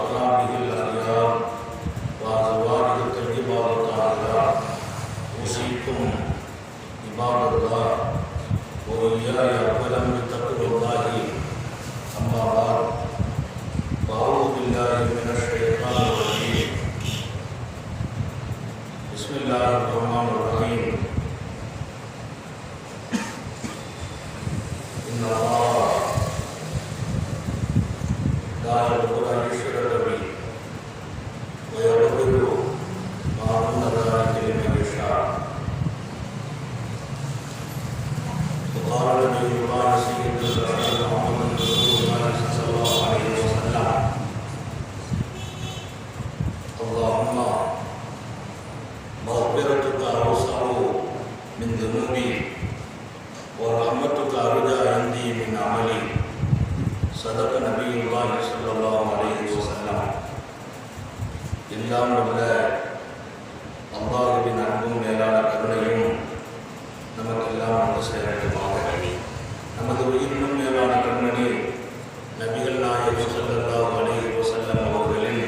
وأصحابه الأخيار وأزواجه الطيبات الطاهرات أوصيكم عباد الله وإياي أولا بتقوى الله أما بعد فأعوذ بالله من الشيطان الرجيم بسم الله الرحمن الرحيم إن الله لا يغفر أن يشرك به ويغفر ما دون ذلك لمن يشاء وقال نبي الله سيدنا محمد رسول الله صلى الله عليه وسلم اللهم مغفرتك أوسع من ذنوبي ورحمتك أرجى عندي من عملي صدق نبي الله صلى الله عليه وسلم எல்லாம் உள்ள அல்லாஹ்வின் அன்பும் மேலான கருணையும் நமக்கெல்லாம் வந்து சேரட்டுமாக. நமது உயிரினும் மேலான கண்மணி நபிகள் நாயகம் ஸல்லல்லாஹு அலைஹி வஸல்லம் அவர்களின்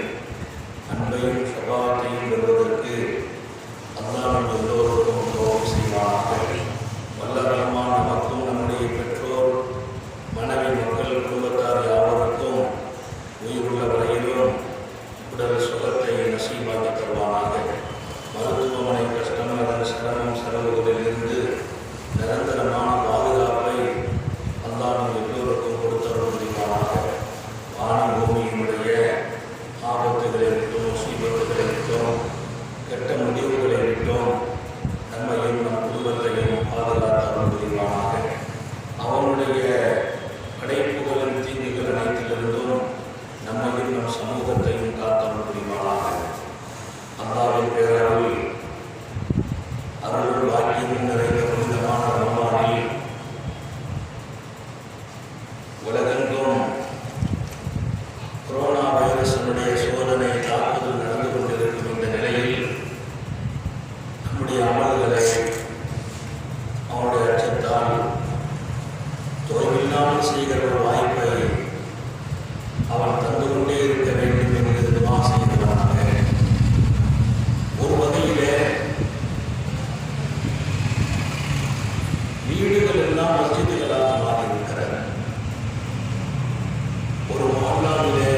அன்பையும் ஷஃபாஅத்தையும் பெறுவதற்கு அல்லாஹ் நம் எல்லோருக்கும் துஆ செய்வானாக. வல்ல ரஹ்மான் நமக்கும் நம்முடைய பெற்றோர் மனைவி மக்கள் குடும்பத்தார் யாவருக்கும் உயிருள்ள வரையிலும் உடல் சுகத்தை நசீபாக்கி தருவானாக. மருத்துவமனை கஷ்டம் அதன் சிரமம் செலவுகளிலிருந்து நிரந்தரமான பாதுகாப்பை அல்லாஹ் நம் எல்லோருக்கும் கொடுத்தருள் புரிவானாக. வான பூமியினுடைய ஆபத்துகளை விட்டும் முசீபத்துகளை விட்டும் கெட்ட முடிவுகளை விட்டும் நம்மையும் நம் குடும்பத்தையும் பாதுகாத்தருள் புரிவானாக. அவனுடைய படைப்புகளின் தீங்குகள் அனைத்திலிருந்தும் நம்மையும் நம் சமூகத்தையும் காத்தருள் புரிவானாக. அல்லாஹ்வின் பேரருள் அருள் வாக்கியம் நிறைந்த புனிதமான ரமலானில் உலகெங்கும் கொரோனா வைரஸினுடைய சோதனை தாக்குதல் நடந்து கொண்டிருக்கும் இந்த நிலையில் நம்முடைய அமல்களை அவனுடைய அச்சத்தால் தொய்வில்லாமல் செய்கிற ஒரு வாய்ப்பை அவன் தந்து கொண்டே இருக்க வேண்டும் என்று துஆ செய்கிறாங்க. ஒரு வகையிலே வீடுகள் எல்லாம் மஸ்ஜிதுகளாக மாறி இருக்கிறது. ஒரு மஹல்லாவிலே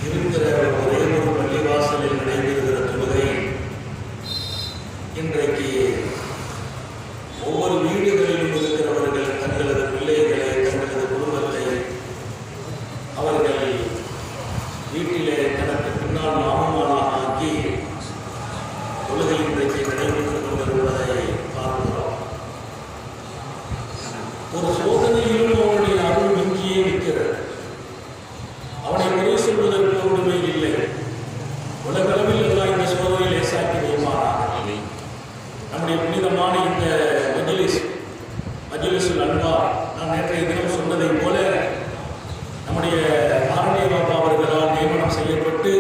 இருக்கிற ஒரே ஒரு பள்ளிவாசலில் நடைபெறுகிற தொழுகை இன்றைக்கு ஒவ்வொரு வீடுகளிலும் இருக்கிறவர்கள் தங்களது பிள்ளைகளை தங்களது குடும்பத்தை அவர்கள் வீட்டிலே தனக்கு பின்னால் மாமனாக ஆக்கி தொழுகை இன்றைக்கு நடைபெற்றுக் கொண்டிருப்பதை பார்க்கிறோம். ஒரு சோதனையிலும் அவனுடைய அருள் மிஞ்சியே நிற்கிறது. அவனை குறை சொல்வதற்கு ஒன்றுமே இல்லை. உலகளவில் எல்லாம் இந்த சோதனை லேசாக்கி வைப்பானாக. நம்முடைய புனிதமான இந்த மஜ்லிஸுல் அன்வார், நான் நேற்றைய தினம் சொன்னதை போல நம்முடைய ஆரண்ய பாபா அவர்களால் நியமனம் செய்யப்பட்டு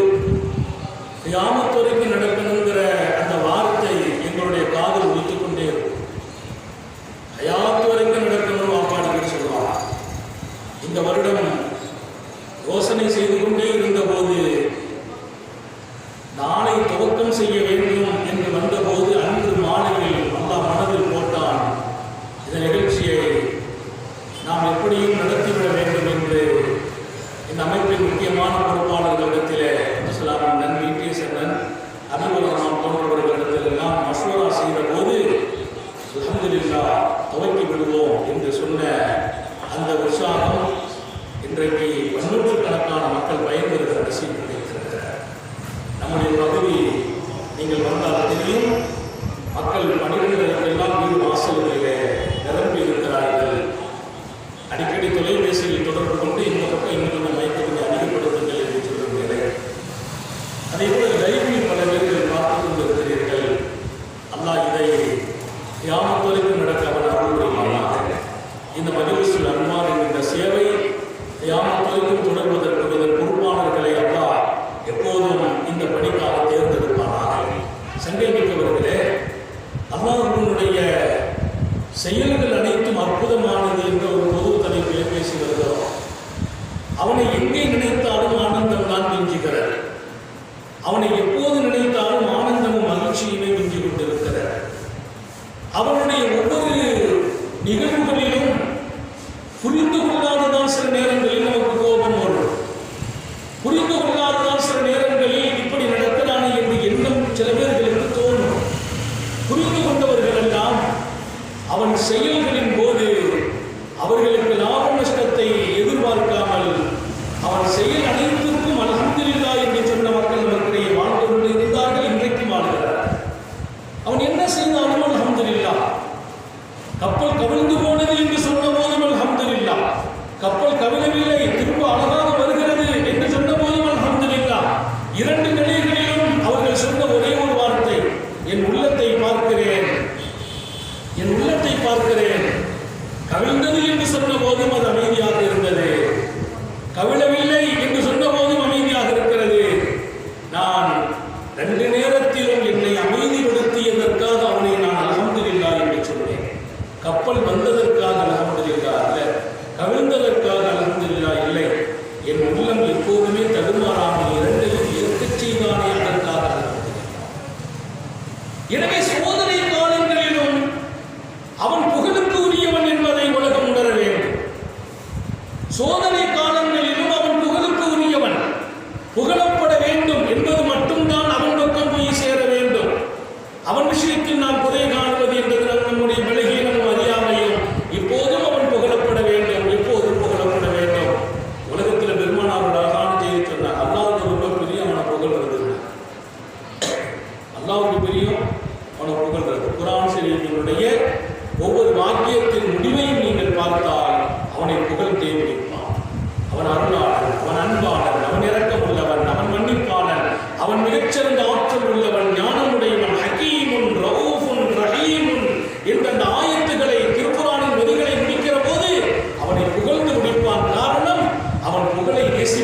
கியாமத் வரைக்கும் நடக்கணுங்கிற அந்த வார்த்தை எங்களுடைய காதில் ஒலித்துக் கொண்டே இருக்கும். ஹயாத் வரைக்கும் நடக்கணும் வாப்பாடுகள் சொல்வார். இந்த வருடம் யோசனை செய்து கொண்டே இருந்தபோது நாளை துவக்கம் செய்ய வேண்டும் என்று வந்தபோது அன்று மாலையில் அல்லாஹ் மனதில் போட்டான், இந்த நிகழ்ச்சியை நாம் எப்படியும் நடத்திவிட வேண்டும் என்று இந்த அமைப்பின் முக்கியமான பொறுப்பாளர்களிடத்திலே இஸ்லாமின் நன்மை டிஎஸ்என் அபிபுல் ரஹ்மான் போன்றவர்களிடத்தில் எல்லாம் மசூரா செய்த போது அல்ஹம்துலில்லாஹ் துவக்கி விடுவோம் என்று சொன்ன அந்த உற்சாகம் இன்றைக்கு 100,000 மக்கள் பயன்பெறுகிற நசீப் கிடைத்திருக்கிறார். நம்முடைய பகுதி நீங்கள் வந்தால் தெரியும், மக்கள் 12 வீடு வாசல்களிலே நிரம்பி இருக்கிறார்கள். அடிக்கடி தொலைபேசியில் தொடர்பு கொண்டு இந்த பக்கம் இன்னும் மைக்கத்தை அதிகப்படுத்துங்கள் என்று சொல்லுகிறேன். அதே போல லைவில் பல பேர்கள் பார்த்துக் கொண்டிருக்கிறீர்கள். அல்லாஹ் இதை கியாமத் வரைக்கும் நடக்க அவன் அருள் புரிவானாக. இந்த மஜ்லிஸுல் அன்வார் என்கிற சேவை கியாமத் வரைக்கும் தொடர்பு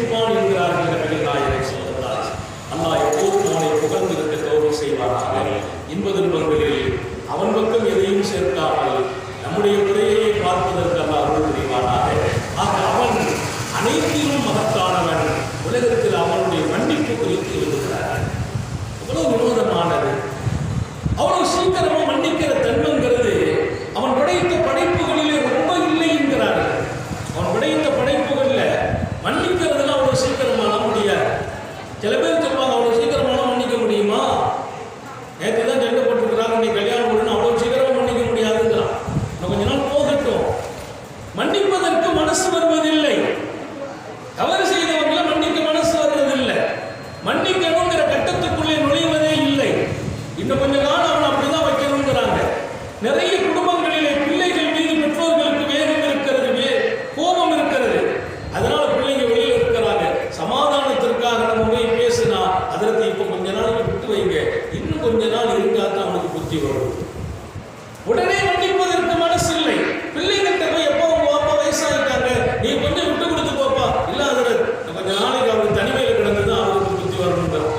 நேசிப்பான் என்கிறார்கள் நபிகள் நாயகம் ஸல்லல்லாஹு அலைஹி வஸல்லம். அல்லாஹ் எப்போதும் அவனை புகழ்ந்திருக்க தௌஃபீக் செய்வானாக. இன்ப துன்பங்களில் அவன் பக்கம் எதையும் சேர்க்காமல் நம்முடைய குறையை பார்ப்பதற்கு அல்லாஹ் அருள் புரிவானாக. ஆக அவன் அனைத்திலும் மகத்தானவன். உலகத்தில் அவனுடைய மன்னிப்பு குறித்து எழுதுகிறார். எவ்வளவு வினோதமானது! அவ்வளவு சீக்கிரமா மன்னிக்கிற தன்மைங்கிறது அவன் படைத்த படைப்புகளிலே ரொம்ப இல்லை என்கிறார்கள். அவன் படைத்த படைப்புகள்ல மன்னிக்கிறதுலாம் அவ்வளவு சீக்கிரமான முடியாது. சில பேர் சொல்லுவாங்க, அவ்வளவு சீக்கிரமான மன்னிக்க முடியுமா? நேற்று தான் சண்டை போட்டுருக்கிறாங்க, நீ கல்யாணம் பண்ணணும், அவ்வளவு சீக்கிரமா மன்னிக்க முடியாதுங்கிறான். இன்னும் கொஞ்ச நாள் போகட்டும். மன்னிப்பதற்கு மனசு வருவதில்லை. தவறு செய்தவர்களை மன்னிக்க மனசு வருவதில்லை. மன்னிக்கணுங்கிற கட்டத்துக்குள்ளே நுழைவதே இல்லை. இன்னும் கொஞ்ச காலம் அவன் அப்படிதான் வைக்கணுங்கிறாங்க. நிறைய குடும்பங்களிலே பிள்ளைகள் மீது பெற்றோர்களுக்கு வேகம் இருக்கிறது, கோபம் இருக்கிறது. அதனால பிள்ளைங்க வெளியில் இருக்கிறாங்க. சமாதானத்திற்காக நம்ம போய் பேசினா அதற்கு இப்ப கொஞ்ச நாளைக்கு விட்டு வைங்க, இன்னும் கொஞ்ச நாள் இருந்தாதான் அவனுக்கு புத்தி வரும். உடனே மன்னிப்பதற்கு மனசு இல்லை. பிள்ளைகிட்ட போய் எப்போ உங்க அப்பா வயசாகிட்டாங்க, நீ கொஞ்சம் விட்டு கொடுத்து போப்பா, இல்ல அதில் கொஞ்ச நாளைக்கு அவருக்கு தனிமையில் கிடந்ததுதான் அவருக்கு புத்தி வரணுங்கிறான்.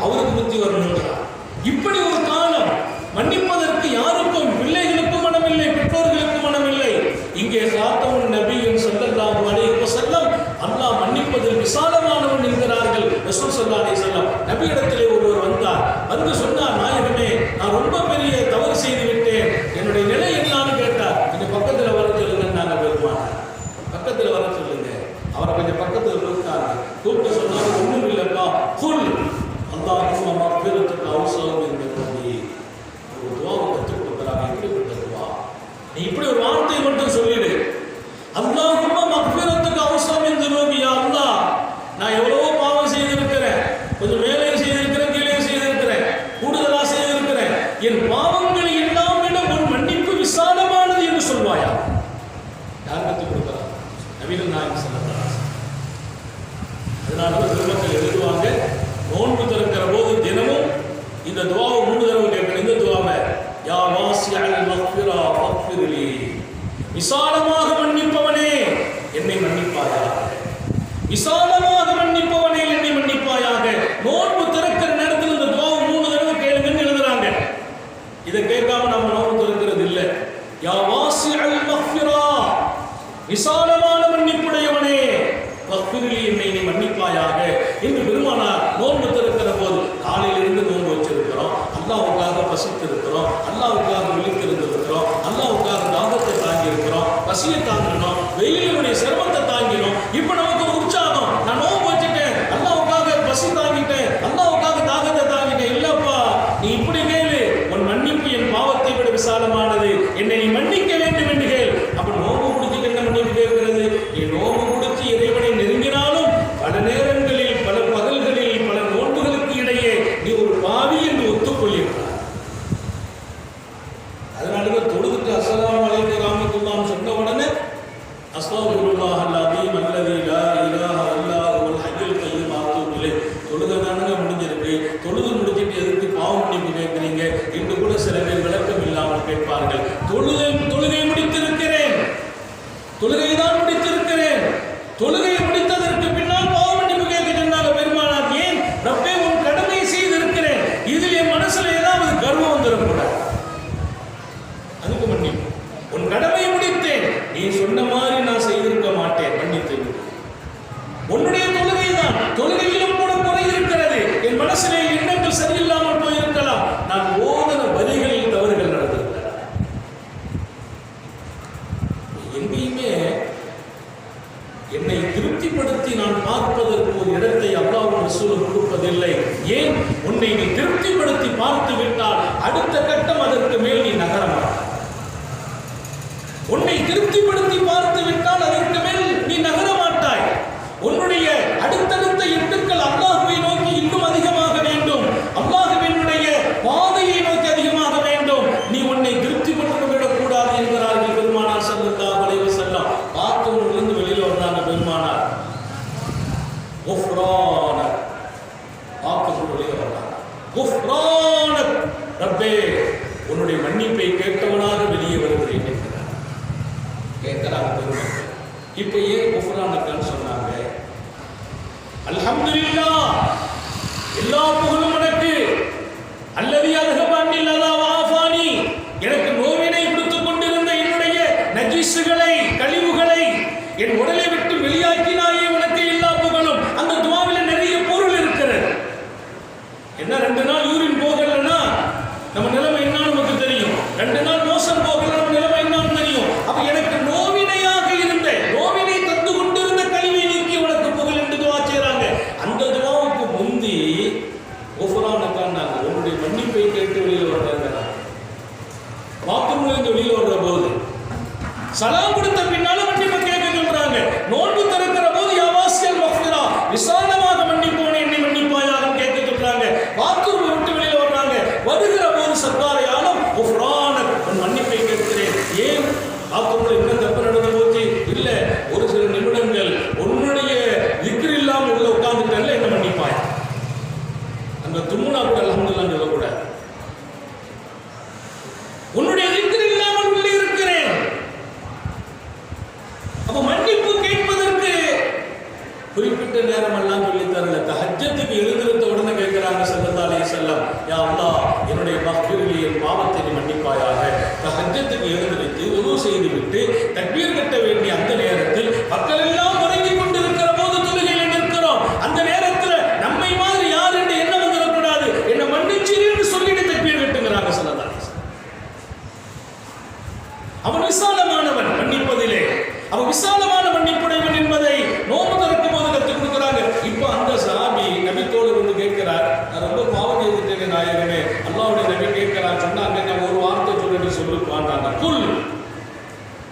அவருக்கு புத்தி வரணுங்கிறான். இப்படி ஒரு காலம். மன்னிப்பதற்கு யாருக்கும், பிள்ளைகளுக்கும் மனமில்லை, பெற்றோர்களுக்கு மனமில்லை. இங்கே காத்தவன் நபியின் ஸல்லல்லாஹு அலைஹி வஸல்லம் அல்லாஹ் மன்னிப்பதில் விசாலமானவன் என்கிறார்கள். ரசூல் ஸல்லல்லாஹு அலைஹி வஸல்லம் நபியிடத்திலே ஒருவர் வந்தார். வந்து சொன்னார், நாயகமே, நான் ரொம்ப பெரிய தவறு செய்து விட்டேன், என்னுடைய நிலை என்னான்னு கேட்டார். கொஞ்சம் பக்கத்தில் வர சொல்லுங்க. நாங்கள் பெருமானார் பக்கத்தில் வர சொல்லுங்க. அவரை கொஞ்சம் பக்கத்தில் கூப்பிட்டாங்க. கூப்பிட்டு சொன்னாங்க, ஒன்றும் இல்லைப்பா, குல் அல்லாஹும்ம மக்ஃபிரத்துக அவ்ஸஅ மின் தன்பி. ஒரு துஆவை கற்றுக் கொடுக்குறாங்க. எப்படிப்பட்ட துஆ? நீ இப்படி ஒரு வார்த்தை மட்டும் சொல்லிடு. அல்லாஹும்ம மக்ஃபிரத்துக அவ்ஸஅ மின் தன்பி. யா அல்லாஹ், நான் எவ்வளவோ பாவம் செய்திருக்கிறேன், கொஞ்சம் மேலே செய்திருக்கிறேன், கீழே செய்திருக்கிறேன், கூடுதலா செய்திருக்கிறேன். என் பாவங்களை எல்லாம் விட உன் மன்னிப்பு விசாலமானது என்று சொல்வாயா? யார் கற்றுக் கொடுக்கிறார்? நபிகள் நாயகம் ஸல்லல்லாஹு அலைஹி வஸல்லம். அதனால திருமக்கள் எழுதுவாங்க, நோன்பு திறக்கிற போது தினமும் இந்த துஆவை 3 தடவை கேட்கணும். இந்த துஆவை, யா வாசிஅல் மக்ஃபிரா ஃபக்ஃபிர்லி, விசாலமாக மன்னிப்பவனே என்னை மன்னிப்பாயாக, விசாலமாக மன்னிப்பவனே என்னை மன்னிப்பாயாக. நோன்பு திறக்கிற நேரத்தில் இந்த துஆவை 3 தடவை கேளுங்கன்னு எழுதுறாங்க. இதை கேட்காம நம்ம நோன்பு திறக்கிறது இல்லை. யா வாசிஅல் மக்ஃபிரா, விசாலமான மன்னிப்புடையவனே, ஃபக்ஃபிர்லி, என்னை நீ மன்னிப்பாயாக என்று பெருமானார் நோன்பு திறக்கிற போது, காலையிலிருந்து நோன்பு வச்சிருக்கிறோம், அல்லாஹ்வுக்காக பசித்திருக்கிறோம், அல்லாஹ்வுக்காக விழித்திருந்திருக்கிறோம், அல்லாஹ்வுக்காக தாகத்தை தாங்கி இருக்கிறோம், பசியை தாங்கினோம், வெயிலினுடைய சிரமத்தை தாங்கினோம். இப்ப நமக்கு ஒரு உற்சாகம், நான் நோன்பு வச்சுட்டேன், அல்லாஹ்வுக்காக பசி தாங்கிட்டேன், அல்லாஹ்வுக்காக தாகத்தை தாங்கிட்டேன். இல்லப்பா, நீ இப்படி கேளு, உன் மன்னிப்பு என் பாவத்தை விட விசாலமானது, என்னை நீ மன்னிக்க வேண்டும் என்று கேள். அப்ப நோன்பு முடிச்சுட்டு என்ன மன்னிப்பு கேட்கிறது? நீ நோன்பு முடிச்சு இறைவனை நெருங்கினாலும் பல நேரங்களில், பல பகல்களில், பல நோன்புகளுக்கு இடையே நீ ஒரு பாவி என்று ஒத்துக்கொள்கிறார். அதனாலதான் தொழுதுட்டு அஸ்ஸலாமு அலைக்கும் ரஹ்மத்துல்லாஹ் சொன்ன உடனே அஸ்தக்ஃபிருல்லாஹ் அல்-அஸீம் அல்லதீ லா இலாஹா இல்லா ஹுவல் ஹய்யுல் கய்யூம் அத்தூபு இலைஹ். தொழுகதானங்க முடிஞ்சிருக்கு, தொழுது முடிச்சிட்டு எதுக்கு பாவ மன்னிப்பு கேட்கிறீங்க என்று கூட சில பேர் விளக்கம் இல்லாமல் கேட்பார்கள். தொழுகை முடித்திருக்கிறேன், தொழுகைதான் முடித்திருக்கிறேன், தொழுகையை முடித்ததற்கு பின்னால் பாவ மன்னிப்பு கேட்க சொன்னாங்க பெருமானார். ஏன்? ரப்பே, உன் கடமை செய்திருக்கிறேன், இதில் என் மனசுல ஏதாவது கர்வம் வந்துடக்கூடாது, அதுக்கு மன்னிப்பு. உன் கடமையை முடித்தேன், நீ சொன்ன மாதிரி நான் செய்திருக்க மாட்டேன், மன்னித்து விடு. உன்னுடைய தொழுகை தான், தொழுகையிலும் கூட குறை இருக்கிறது, என் மனசிலே எண்ணங்கள் சரியில்லாமல் போயிருக்கலாம், நான் ஓதன வரிகளில் தவறுகள் நடந்திருக்கிறது. எங்கேயுமே என்னை திருப்திப்படுத்தி நான் பார்ப்பதற்கு ஒரு இடத்தை அல்லாஹ்வும் ரசூலும் கொடுப்பதில்லை. ஏன்? உன்னை நீ திருப்திப்படுத்தி பார்த்து விட்டால் அடுத்த கட்டம் அதற்கு மேல் நீ நகரமாட்டாய். உன்னை திருப்திப்படுத்தி பார்த்து விட்டால் அதற்கு மேல் நீ நகரமாட்டாய். உன்னுடைய அடுத்தடுத்த எட்டுக்கள் அல்லாஹ்வை நோக்கி இன்னும் அதிகமாக வேண்டும், அல்லாஹ்வினுடைய பாதையை நோக்கி அதிகமாக வேண்டும். நீ உன்னை திருப்திப்பட்டு விடக்கூடாது என்கிறார்கள் பெருமானார் ஸல்லல்லாஹு அலைஹி வஸல்லம். பாத்தூரிலிருந்து வெளியில வந்தாங்க பெருமானார், குஃப்ரானக், பாத்தூர் வெளியில வந்தாங்க, குஃப்ரானக் ரப்பே, உன்னுடைய மன்னிப்பை கேட்டவனாக வெளியே வருகிறேன் என்கிறார். கேட்கிறாங்க பெருமானார். இப்ப ஏன் குஃப்ரானக்னு சொன்னாங்க? அல்ஹம்துலில்லாஹ், எல்லா புகழும் உனக்கு. அல்லதி அல்ஹபானி லதா வாஃபானி, எனக்கு நோவினை கொடுத்துக் கொண்டிருந்த என்னுடைய நஜீசுகளை, கழிவுகளை என் உடலை விட்டு வெளியாக்கினாயே, உனக்கு எல்லா புகழும். அந்த துஆவில் நிறைய பொருள் இருக்கிறது. என்ன 2 நாள் யூரின் போகலன்னா நம்ம நிலைமை என்னன்னு நமக்கு தெரியும். 2 நாள் மோசம் போகல நம்ம நிலைமை என்னன்னு தெரியும். அப்ப எனக்கு நோவினையாக இருந்த, நோவினை தந்து கொண்டிருந்த கழிவை நீக்கி உனக்கு புகழ் என்று துஆ செய்றாங்க. அந்த துஆவுக்கு முந்தி ஓஃபரானக்கான உன்னுடைய மன்னிப்பை கேட்டு வெளியில் வர்றாங்க. பாத்ரூம்ல வெளியில வர்ற போது சலாம் கொடுத்த பின்னால மன்னிப்பு கேட்க சொல்றாங்க. நோன்பு திறக்கிற போது யா வாசியல் மக்ஃபிரா, விசாலமாக மன்னிப்போனே என்னை மன்னிப்பாயாக கேட்க சொல்றாங்க. பாத்ரூம் விட்டு வெளியில வர்றாங்க. வருகிற போது சர்க்காரையாலும் குஃப்ரானக், உன் மன்னிப்பை கேட்கிறேன். ஏன் பாத்ரூம்ல என்ன தப்பு நடந்து போச்சு? இல்ல, ஒரு சில நிமிடங்கள் உன்னுடைய திக்ர் இல்லாம உள்ள உட்கார்ந்துட்டல்ல, என்ன மன்னிப்பாய். அந்த தும்முனா கூட அல்ஹம்துலில்லாஹ் சொல்லக்கூடாது. உன்னுடைய திக்ர் இல்லாமல் உள்ளே இருக்கிறேன். அப்ப மன்னிப்பு கேட்பதற்கு குறிப்பிட்ட நேரம் எல்லாம் சொல்லி தரல. தஹஜ்ஜத்துக்கு எழுந்திருந்த உடனே கேட்கிறாங்க ஸல்லல்லாஹு அலைஹி வஸல்லம், யா அல்லாஹ், என்னுடைய மக்ஃபிரலி, என் பாவத்தை நீ மன்னிப்பாயாக. தஹஜ்ஜத்துக்கு எழுந்திருத்து உது செய்து விட்டு தக்பீர் கட்ட வேண்டிய அந்த நேரத்தில் மக்கள் எல்லாம் உறங்கிக் கொண்டிருக்கிற போது தொழுகையில் நிற்கிறோம். அந்த நேரத்தில் நம்மை மாதிரி யார் என்று எண்ணம் வந்துடக்கூடாது. என்ன மன்னிச்சிருந்து சொல்லிட்டு தக்பீர் கட்டுங்கிறாங்க ஸல்லல்லாஹு அலைஹி வஸல்லம். அவன் விசாலமானவன் மன்னிப்பதிலே, அவன் விசாலமான மன்னிப்புடையவன் என்பதை நோன்பு திறக்கும் போது கற்றுக் கொடுக்கிறாங்க. இப்போ அந்த சஹாபி நபித்தோடு வந்து கேட்கிறார், நான் ரொம்ப பாவம் செய்துட்டேன் நாயகமே. அல்லாஹ்வுடைய நபி கேட்கிறார், சொன்னாங்க நான் ஒரு வார்த்தை சொல்லிட்டு சொல்லுவாங்க, குல்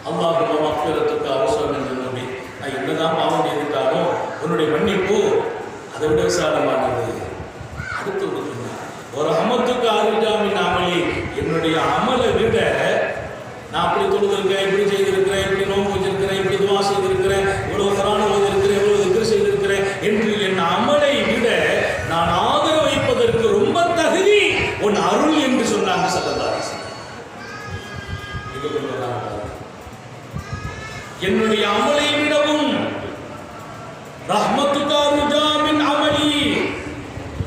அல்லாஹும்ம மக்ஃபிரத்துக்க அவஸஅ மின் ذنوبி, நான் என்னதான் பாவம் செய்துட்டாலும் உன்னுடைய மன்னிப்பு அதை விட விசாலமானது. அடுத்து சொன்னார், ஒரு ரஹ்மத்துக்கு அர்ஜா மின் அமலி, என்னுடைய அமலை விட நான் அப்படி தொழுதிருக்கிறேன், இப்படி செய்திருக்கிறேன், இப்படி நோன்பு வச்சிருக்கிறேன், இப்படி துவா செய்திருக்கிறேன், இவ்வளவு குர்ஆன் ஓதிருக்கிறேன், இவ்வளவு திக்ர் செய்திருக்கிறேன் என்று என் அமலை விட நான் ஆதரவு வைப்பதற்கு ரொம்ப தகுதி உன் அருள் என்று சொன்னாங்க ஸல்லல்லாஹு அலைஹி வஸல்லம். என்னுடைய அமலை விடவும் ரஹ்மத்துக அர்ஜா மின் அமலி,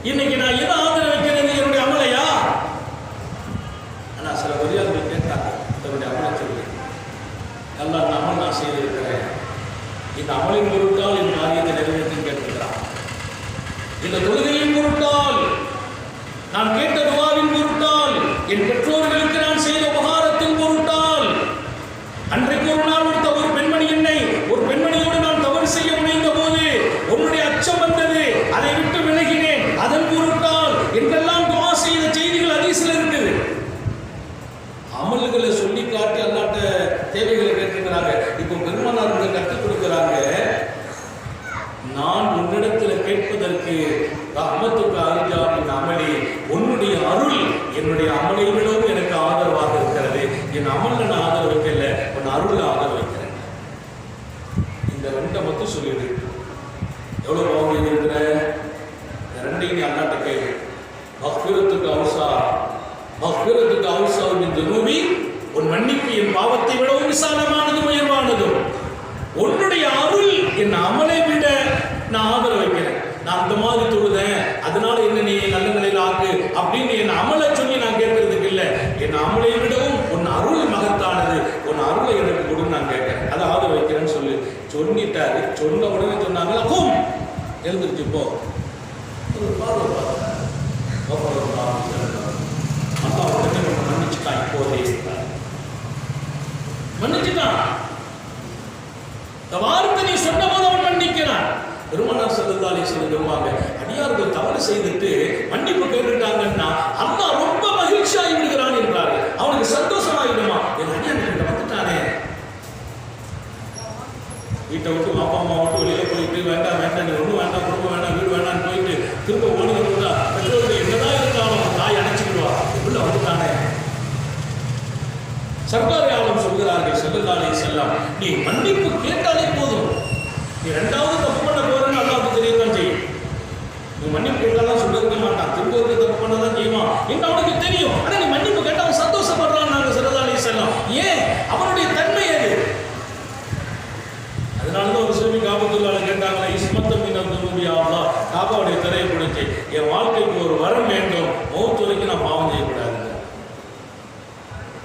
இன்னைக்கு நான் எதை ஆதரவு வைக்கிறது? என்னுடைய அமலையா? ஆனா சில பெரியார்கள் கேட்டாங்க, தன்னுடைய அமலை சொல்லி, நல்லா இந்த அமல் நான் செய்திருக்கிறேன், இந்த அமலின் பொருட்டால் என் காரியத்தை நிறைவேற்றி கேட்கிறான், இந்த தொழுகையின் பொருட்டால், நான் கேட்ட துஆவின் பொருட்டால், என் பெற்றோர்களுக்கு நான் செய்த உபகாரத்தின் பொருட்டால். அன்றைக்கு ஒரு நாள் ஒரு பெண்மணி என்னை, ஒரு பெண்மணியோடு நான் தவறு செய்ய முனைந்த போது உன்னுடைய அச்சம் வந்தது, அதை விட்டு விலகினேன், அதன் பொருட்டால் என்றெல்லாம் துஆ செய்த செய்திகள் ஹதீஸ்ல இருக்குது. அமல்களை சொல்லி காட்டி அல்லாட்ட தேவைகளை கேட்கிறாங்க. இப்போ பெருமானார் கற்றுக் கொடுக்கிறாங்க, நான் உன்னிடத்தில் கேட்பதற்கு ரஹ்மத்துக அர்ஜா மின் அமலி, உன்னுடைய அருள் என்னுடைய அமலை விடவும் எனக்கு ஆதரவாக இருக்கிறது. என் அமல்ல நான் ஆதரவு வைக்கல, உன் அருள் ஆதரவு வைக்கிறேன். இந்த 2 மட்டும் சொல்லிடு. எவ்வளவு பாவம் இருக்கிற? இந்த 2ஐயும் நீ அல்லாட்ட கேளு. மக்ஃபிரத்துக அவ்ஸா, மக்ஃபிரத்துக அவ்ஸா மின் ذنوبி, உன் மன்னிப்பு என் பாவத்தை விடவும் விசாலமானதும் உயர்வானதும். உன்னுடைய அருள் என் அமலை விட நான் ஆதரவு வைக்கிறேன். நான் அந்த மாதிரி தொழுதேன், அதனால என்ன நீ நல்ல நிலையில் ஆக்கு அப்படின்னு என் அமலை சொல்லி நான் கேட்கறதுக்கு இல்லை. என் அமலை விடவும் உன் அருள் மகத்தானது, உன் அருளை எனக்கு கொடுன்னு நான் கேட்கிறேன், அதை ஆதரவு வைக்கிறேன்னு சொல்லி சொல்லிட்டாரு. சொன்ன உடனே சொன்னாங்களா, ஹோம் எழுந்துருச்சு போ. அப்பா உடனே மன்னிச்சுட்டான், இப்போதே மன்னிச்சுட்டான். இந்த வார்த்தை நீ சொன்ன போது அவன் மன்னிக்கிறான். பெருமானார் ஸல்லல்லாஹு அலைஹி வஸல்லம் சொல்லுவாங்க, அடியார்கள் தவறு செய்துட்டு மன்னிப்பு கேட்டுட்டாங்கன்னா அல்லாஹ் ரொம்ப மகிழ்ச்சியாகி விடுகிறான் என்றார்கள். அவனுக்கு சந்தோஷமாயிடுமா, என் அடியான் கிட்ட வந்துட்டானே. வீட்டை விட்டு அப்பா அம்மா விட்டு வெளியில போயிட்டு வேண்டாம் வேண்டாம், நீ ஒன்றும் வேண்டாம், குடும்பம் வேண்டாம், வீடு வேண்டாம்னு போயிட்டு திரும்ப ஓடி வந்துட்டா பெற்றோர்கள் என்னதான் இருந்தாலும் தாய் அணைச்சிக்கிடுவா, உள்ள வந்துட்டானே. சர்க்கார் ஆலம் சொல்கிறார்கள் ஸல்லல்லாஹு அலைஹி வஸல்லம், நீ மன்னிப்பு கேட்டாலே போதும், நீ 2வது தப்பு பண்ண போறேன்னு அல்லாஹ்வுக்கு தெரியத்தான் செய்யும். நீ மன்னிப்பு கேட்டாலும் சொல்லிருக்க மாட்டான், திரும்ப ஒரு தப்பு பண்ணதான் செய்வான் என்று அவனுக்கு தெரியும். ஆனா நீ மன்னிப்பு கேட்டா அவன் சந்தோஷப்படுறான். நாங்கள் ஸல்லல்லாஹு அலைஹி வஸல்லம், ஏன்? அவனுடைய தன்மை அது. அதனாலதான் ஒரு சுமி காபத்துள்ளால கேட்டாங்களா, இஸ்மத்தம் மினல் ذنوب யா அல்லாஹ், சொல்லுச்சு, என் வாழ்க்கைக்கு ஒரு வரம் வேண்டும், மௌத்து வரைக்கும் நான் பாவம் செய்யக்கூடாது.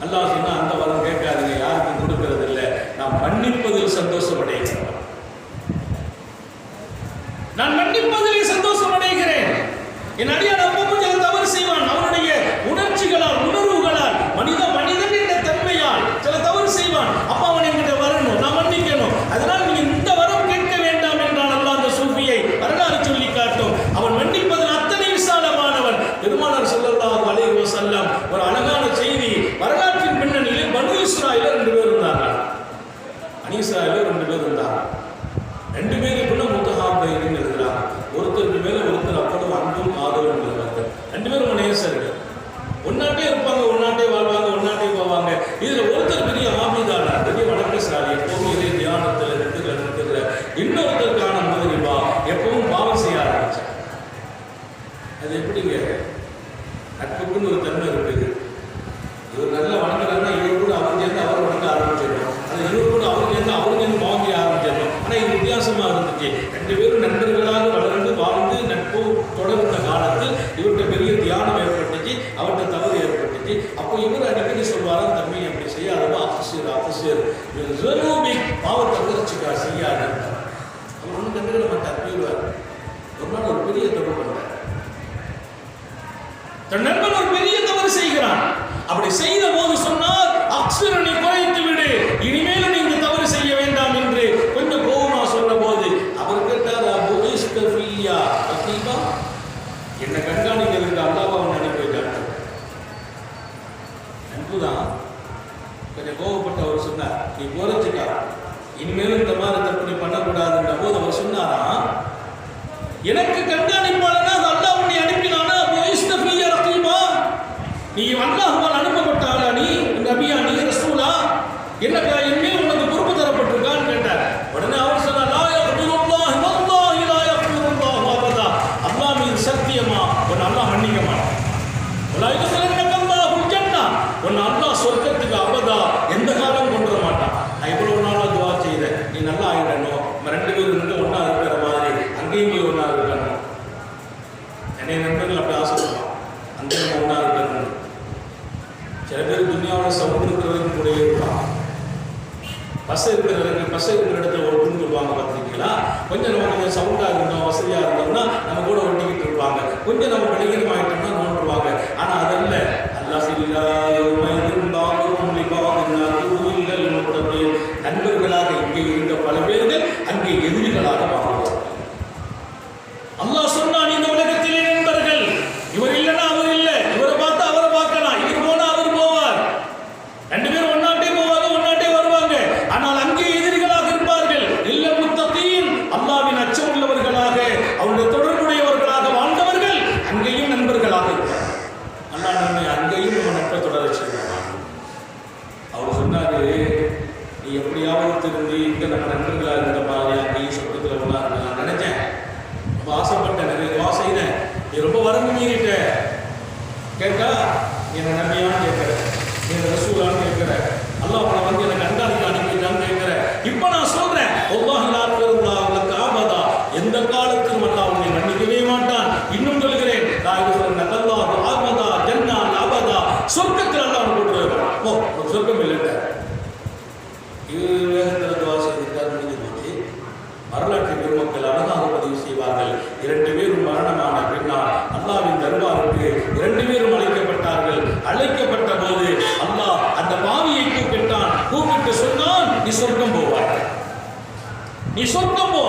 அல்லாஹ் சொன்னா அந்த வரம் கேட்காதீங்க, யாருக்கும் கொடுக்கறது இல்லை, நான் மன்னிப்பதில் சந்தோஷம் அடைகிறேன், நான் மன்னிப்பதிலே சந்தோஷம் அடைகிறேன். என் அடியான் அப்பவும் சில தவறு செய்வான், அவனுடைய உணர்ச்சிகளால் உணர்வுகளால் மனிதன் என்ற தன்மையால் சில தவறு செய்வான். அப்ப அவன் என்கிட்ட வரணும், நான் மன்னிக்கணும். அதனால் நீங்க இந்த வரம் கேட்க வேண்டாம் என்றான் அல்லாஹ் அந்த சூஃபியை வரலாறு சொல்லி காட்டும். அவன் மன்னிப்பதில் அத்தனை விசாலமானவன். பெருமானார் ஸல்லல்லாஹு அலைஹி வஸல்லம் ஒரு அழகான செய்தி, வரலாற்றின் பின்னணியில் பனு இஸ்ராயீல 2 பேர் இருந்தார்கள். பனு இஸ்ராயீல 2 பேர் இருந்தார்கள். 2 பேருக்குள்ள முத்தஹாபைன்னு இருக்கிறாங்க. ஒருத்தருக்கு மேல ஒருத்தர் அவ்வளவு அன்பும் ஆதரவும் உள்ளவர்கள். 2 பேரும் நேசர்கள். ஒன்னாட்டே இருப்பாங்க, ஒன்னாட்டே வாழ்வாங்க, ஒன்னாட்டே போவாங்க. இதுல ஒருத்தர் பெரிய ஆபிதானா, பெரிய வணக்கசாலி, எப்பவும் இதே தியானத்தில் இருக்கிற, இன்னொருத்தருக்கான முதலிவா எப்பவும் பாவம் செய்ய ஆரம்பிச்சார். அது எப்படிங்க? நட்புக்குன்னு ஒரு தன்மை இருக்குது. இவர் நல்லா வணங்குறாருன்னா இவர் கூட அவர் சேர்ந்து அவர் வணங்க ஆரம்பிச்சிடணும், அது இவர் கூட அவர் சேர்ந்து அவரு சேர்ந்து பாவம் செய்ய ஆரம்பிச்சிடணும். ஆனால் இது வித்தியாசமா இருந்துச்சு. 2 பேரும் நண்பர்களாக வளர்ந்து வாழ்ந்து நட்பு தொடர்ந்த காலத்தில் இவர்கிட்ட பெரிய தியானம் ஏற்பட்டுச்சு, அவர்கிட்ட தவறு ஏற்பட்டுச்சு. அப்போ இவர் அடிக்கடி சொல்வாரா, தம்பி அப்படி செய்யாதவா, அஃபசீர் பாவத்தை குறைச்சிக்கா செய்யாது. அவர் ஒன்றும் கண்டுகிட மாட்டார், போயிடுவார். ஒரு நாள் ஒரு பெரிய தவறு பண்றார், தன் நண்பன் ஒரு பெரிய தவறு செய்கிறான். அப்படி செய்த போது சொன்னார், அக்ஸரனை குறைத்து விடு, இனிமேலும் நீங்க தவறு செய்ய வேண்டாம் என்று கொஞ்சம் கோபமா சொன்ன போது அவர் கேட்டார், அபு இஸ்கஃபியா அகீபா, என்ன கண்காணிக்கிறதுக்கு அல்லாஹ் அவன் அனுப்பி வைத்தார். அன்புதான். கொஞ்சம் கோபப்பட்டு அவர் சொன்னார், நீ குறைச்சிக்கா, இனிமேலும் இந்த மாதிரி தப்பு பண்ணக்கூடாதுன்ற போது அவர் சொன்னாரா, எனக்கு கண்காணிப்பாளனா அல்லாஹ் உன்னை அனுப்பினானா, அபு இஸ்கஃபியா அகீபா, நீ அல்லாஹ்வால் அனுப்பப்பட்டாளா, நீ நபியா, நீ ரசூலா, என்னக்கா இனிமேல் உனக்கு பொறுப்பு தரப்பட்டிருக்கான்னு கேட்டார். உடனே அவர் சொன்னார், லா யக்ஃபிருல்லாஹ் வல்லாஹி லா யக்ஃபிருல்லாஹு அபதா, அல்லாஹ் மீது சத்தியமா உன்னை அல்லாஹ் மன்னிக்க மாட்டான். வலா யதுல்லன்னல்லாஹுல் ஜன்னah, உன்னை அல்லாஹ் சொர்க்கத்துக்கு அபதா எந்த காலம் கொண்டு வர மாட்டான். நான் இவ்வளவு நாளா துஆ செய்தேன், நீ நல்லா ஆயிடணும், நம்ம 2 பேரும் இன்னும் ஒண்ணா இருக்கிற மாதிரி அங்கேயும் போய் ஒண்ணா இருக்கணும். என்னை நண்பர்கள் அப்படி ஆசைப்படுவான், அங்கேயும் ஒண்ணா இருக்கணும். சில பேர் துன்யாவில் சவுண்ட் இருக்கிறவங்க கூட இருப்பாங்க, பஸ் இருக்கிற இடத்துல ஒட்டுன்னு சொல்லுவாங்க, பார்த்துருக்கீங்களா? கொஞ்சம் நம்ம கொஞ்சம் சவுண்டாக இருந்தோம், வசதியாக இருந்தோம்னா நம்ம கூட ஒட்டிக்கிட்டு இருப்பாங்க, கொஞ்சம் நம்ம படிக்கணும் ஆகிட்டோம்னா நோண்டுருவாங்க. ஆனால் அதல்ல, நண்பர்களாக இங்கே இருந்த பல பேர்கள் அங்கே எதிரிகளாக மாறுவார்கள். அல்லாஹ் சொன்னான், இந்த உலகத்திலே நண்பர்கள், இவர் இல்லைன்னா அவர் இல்லை, இவரை பார்த்தா அவரை பார்க்கலாம், இவர் போனா அவர் போவார், 2 பேரும் ஒன்னாட்டே போவாங்க, ஒன்னாட்டே வருவாங்க. ஆனால் அங்கே எதிரிகளாக இருப்பார்கள். இல்ல முத்தகீன், அல்லாஹ்வின் அச்சம் உள்ளவர்களாக, அவருடைய தொடர்புடையவர்களாக வாழ்ந்தவர்கள் அங்கேயும் நண்பர்களாக இருப்பார். அல்லாஹ் நம்மை அங்கேயும் நம்ம நட்பை தொடர செய்வார். அவர் சொன்னாரு, நீ எப்படியாவது திரும்பி இங்க நம்ம நண்பர்களாக இருந்த மாதிரி அங்கேயும் சொந்தத்தில் ஒன்றா நான் நினைச்சேன், ரொம்ப ஆசைப்பட்டேன், நிறைய துவா செய்தேன், நீ ரொம்ப வரம்பு மீறிட்ட. கேட்டா என்னை நம்பியான்னு கேட்கிற, நீ ரசூலான்னு கேட்கிற, அல்லாஹ் உன்னை வந்து என்னை கண்காணிக்க அனுப்பிட்டான்னு கேட்கிற. இப்போ நான் சொல்றேன், ஆபதா, எந்த காலத்திலும் அல்லாஹ் உன்னை மன்னிக்கவே மாட்டான். இன்னும் சொல்கிறேன், ஆபதா ஜன்னா ஆபதா, சொர்க்கத்தில் அல்லாஹ் கூட்டு வருவான். ஓ, சொர்க்கம் இல்லைங்க. இது வேகத்தில் துவா செய்திருக்கார், முடிஞ்சு போச்சு. வரலாற்று பெருமக்கள் அழகாக பதிவு செய்வார்கள். 2 பேரும் மரணமான பின்னால் அல்லாஹ்வின் தர்பாருக்கு 2 பேரும் அழைக்கப்பட்டார்கள். அழைக்கப்பட்ட போது அல்லாஹ் அந்த பாவியை கூப்பிட்டான். கூப்பிட்டு சொன்னான், நீ சொர்க்கம் போவாய், நீ சொர்க்கம் போ.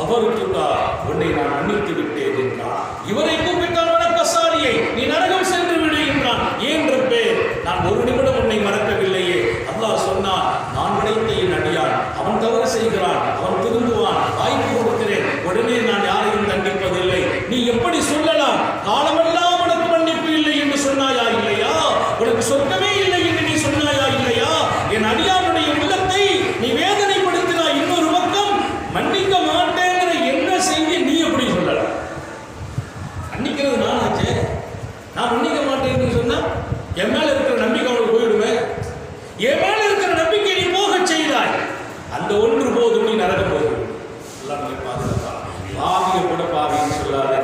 அவருக்குக்கா உன்னை நான் மன்னித்து விட்டேன் என்றான். இவரை கூப்பிட்டான், வணக்கசாலியை, நீ நரகம் சென்று விடு என்றான். ஏன் ரப்பே, நான் ஒரு நிமிடம் உன்னை மறக்கவில்லையே. அல்லாஹ் சொன்னான், நான் படைத்த என் அடியான், அவன் தவறு செய்கிறான், அவன் திருந்துவான், வாய்ப்பு கொடுக்கிறேன், உடனே நான் யாரையும் தண்டிப்பதில்லை. நீ எப்படி சொல்லலாம், காலமெல்லாம் உனக்கு மன்னிப்பு இல்லை என்று சொன்னாயா இல்லையா? உனக்கு சொர்க்கமே இல்லை என்று நீ சொன்னாயா இல்லையா? என் அடியானுடைய உள்ளத்தை நீ வேதனைப்படுத்தினாய். இன்னொரு பக்கம் மன்னிக்க மாட்டேங்கிற என்ன செய்தி நீ எப்படி சொல்லலாம்? மன்னிக்கிறது நான் ஆச்சே, நான் மன்னிக்க மாட்டேன்னு சொன்னா என் மேல இருக்கிற நம்பிக்கை அவனுக்கு போயிடுமே. என் மேல இருக்கிற நம்பிக்கை நீ போக செய்தாய், அந்த ஒன்று போதும், நீ நரகம் போதும். எல்லாம் பாதுகாப்பா. பாவியை கூட பாவின்னு சொல்லாத.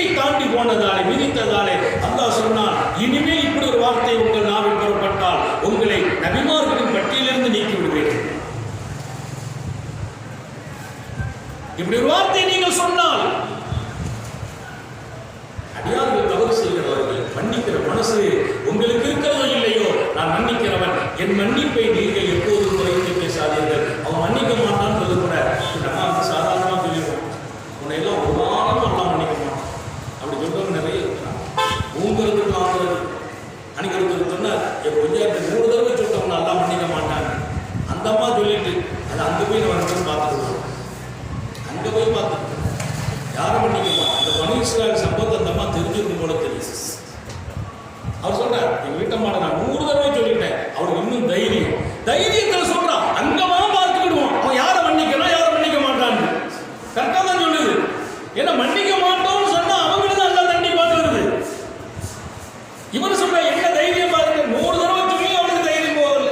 எல்லையை தாண்டி போனதாலே மிதித்ததாலே அல்லாஹ் சொன்னான், இனிமேல் இப்படி ஒரு வார்த்தை உங்கள் நாவில் புறப்பட்டால் உங்களை நபிமார்களின் பட்டியலிருந்து நீக்கி விடுவேன். இப்படி ஒரு வார்த்தை நீங்கள் சொன்னால், அடியார்கள் தவறு செய்கிறவர்கள் மன்னிக்கிற மனசு உங்களுக்கு இருக்கிறதோ இல்லையோ, நான் மன்னிக்கிறவன், என் மன்னிப்பை நீங்கள் எப்போதும் குறைத்து பேசாதீர்கள். அவன் மன்னிக்க மாட்டான்னு சொல்ல கூட நம்ம சாதாரணமாக சொல்லிடுவோம், உன்னை எல்லாம் ஒரு வாரம் எல்லாம் மன்னிக்க மாட்டான் அப்படி சொல்றவங்க நிறைய இருக்கிறாங்க. ஊங்கிறதுக்கு வாங்குறது அன்னைக்கு சொன்னார், என் கொஞ்சம் 3 தடவை சொல்லிட்டவங்க எல்லாம் மன்னிக்க மாட்டாங்க. அந்த அம்மா சொல்லிட்டு அது அங்கே போய் நம்ம பார்த்துருவோம், அங்கே போய் பார்த்துருக்கோம் யாரும் மன்னிக்க மாட்டாங்க. அந்த பனி இஸ்ராயேல் சம்பவத்தை அந்த அம்மா தெரிஞ்சிருக்கும் போல தெரியும். அவர் சொல்றார், எங்க வீட்டை மாட்ட நான் 100 தடவை சொல்லிட்டேன், அவருக்கு இன்னும் தைரியத்தில் சொல்றான், அங்கமா பார்த்துக்கிடுவோம் அவன் யாரை மன்னிக்கிறான் யாரை மன்னிக்க மாட்டான்னு. கரெக்டாக தான் சொல்லுது. ஏன்னா மன்னிக்க மாட்டோம்னு சொன்னா அவங்களுக்கு தான் நல்லா தண்ணி பாட்டு வருது. இவர் சொல்ற என்ன தைரியம் பாருங்க, 100 தடவை சொல்லி அவனுக்கு தைரியம் போகல.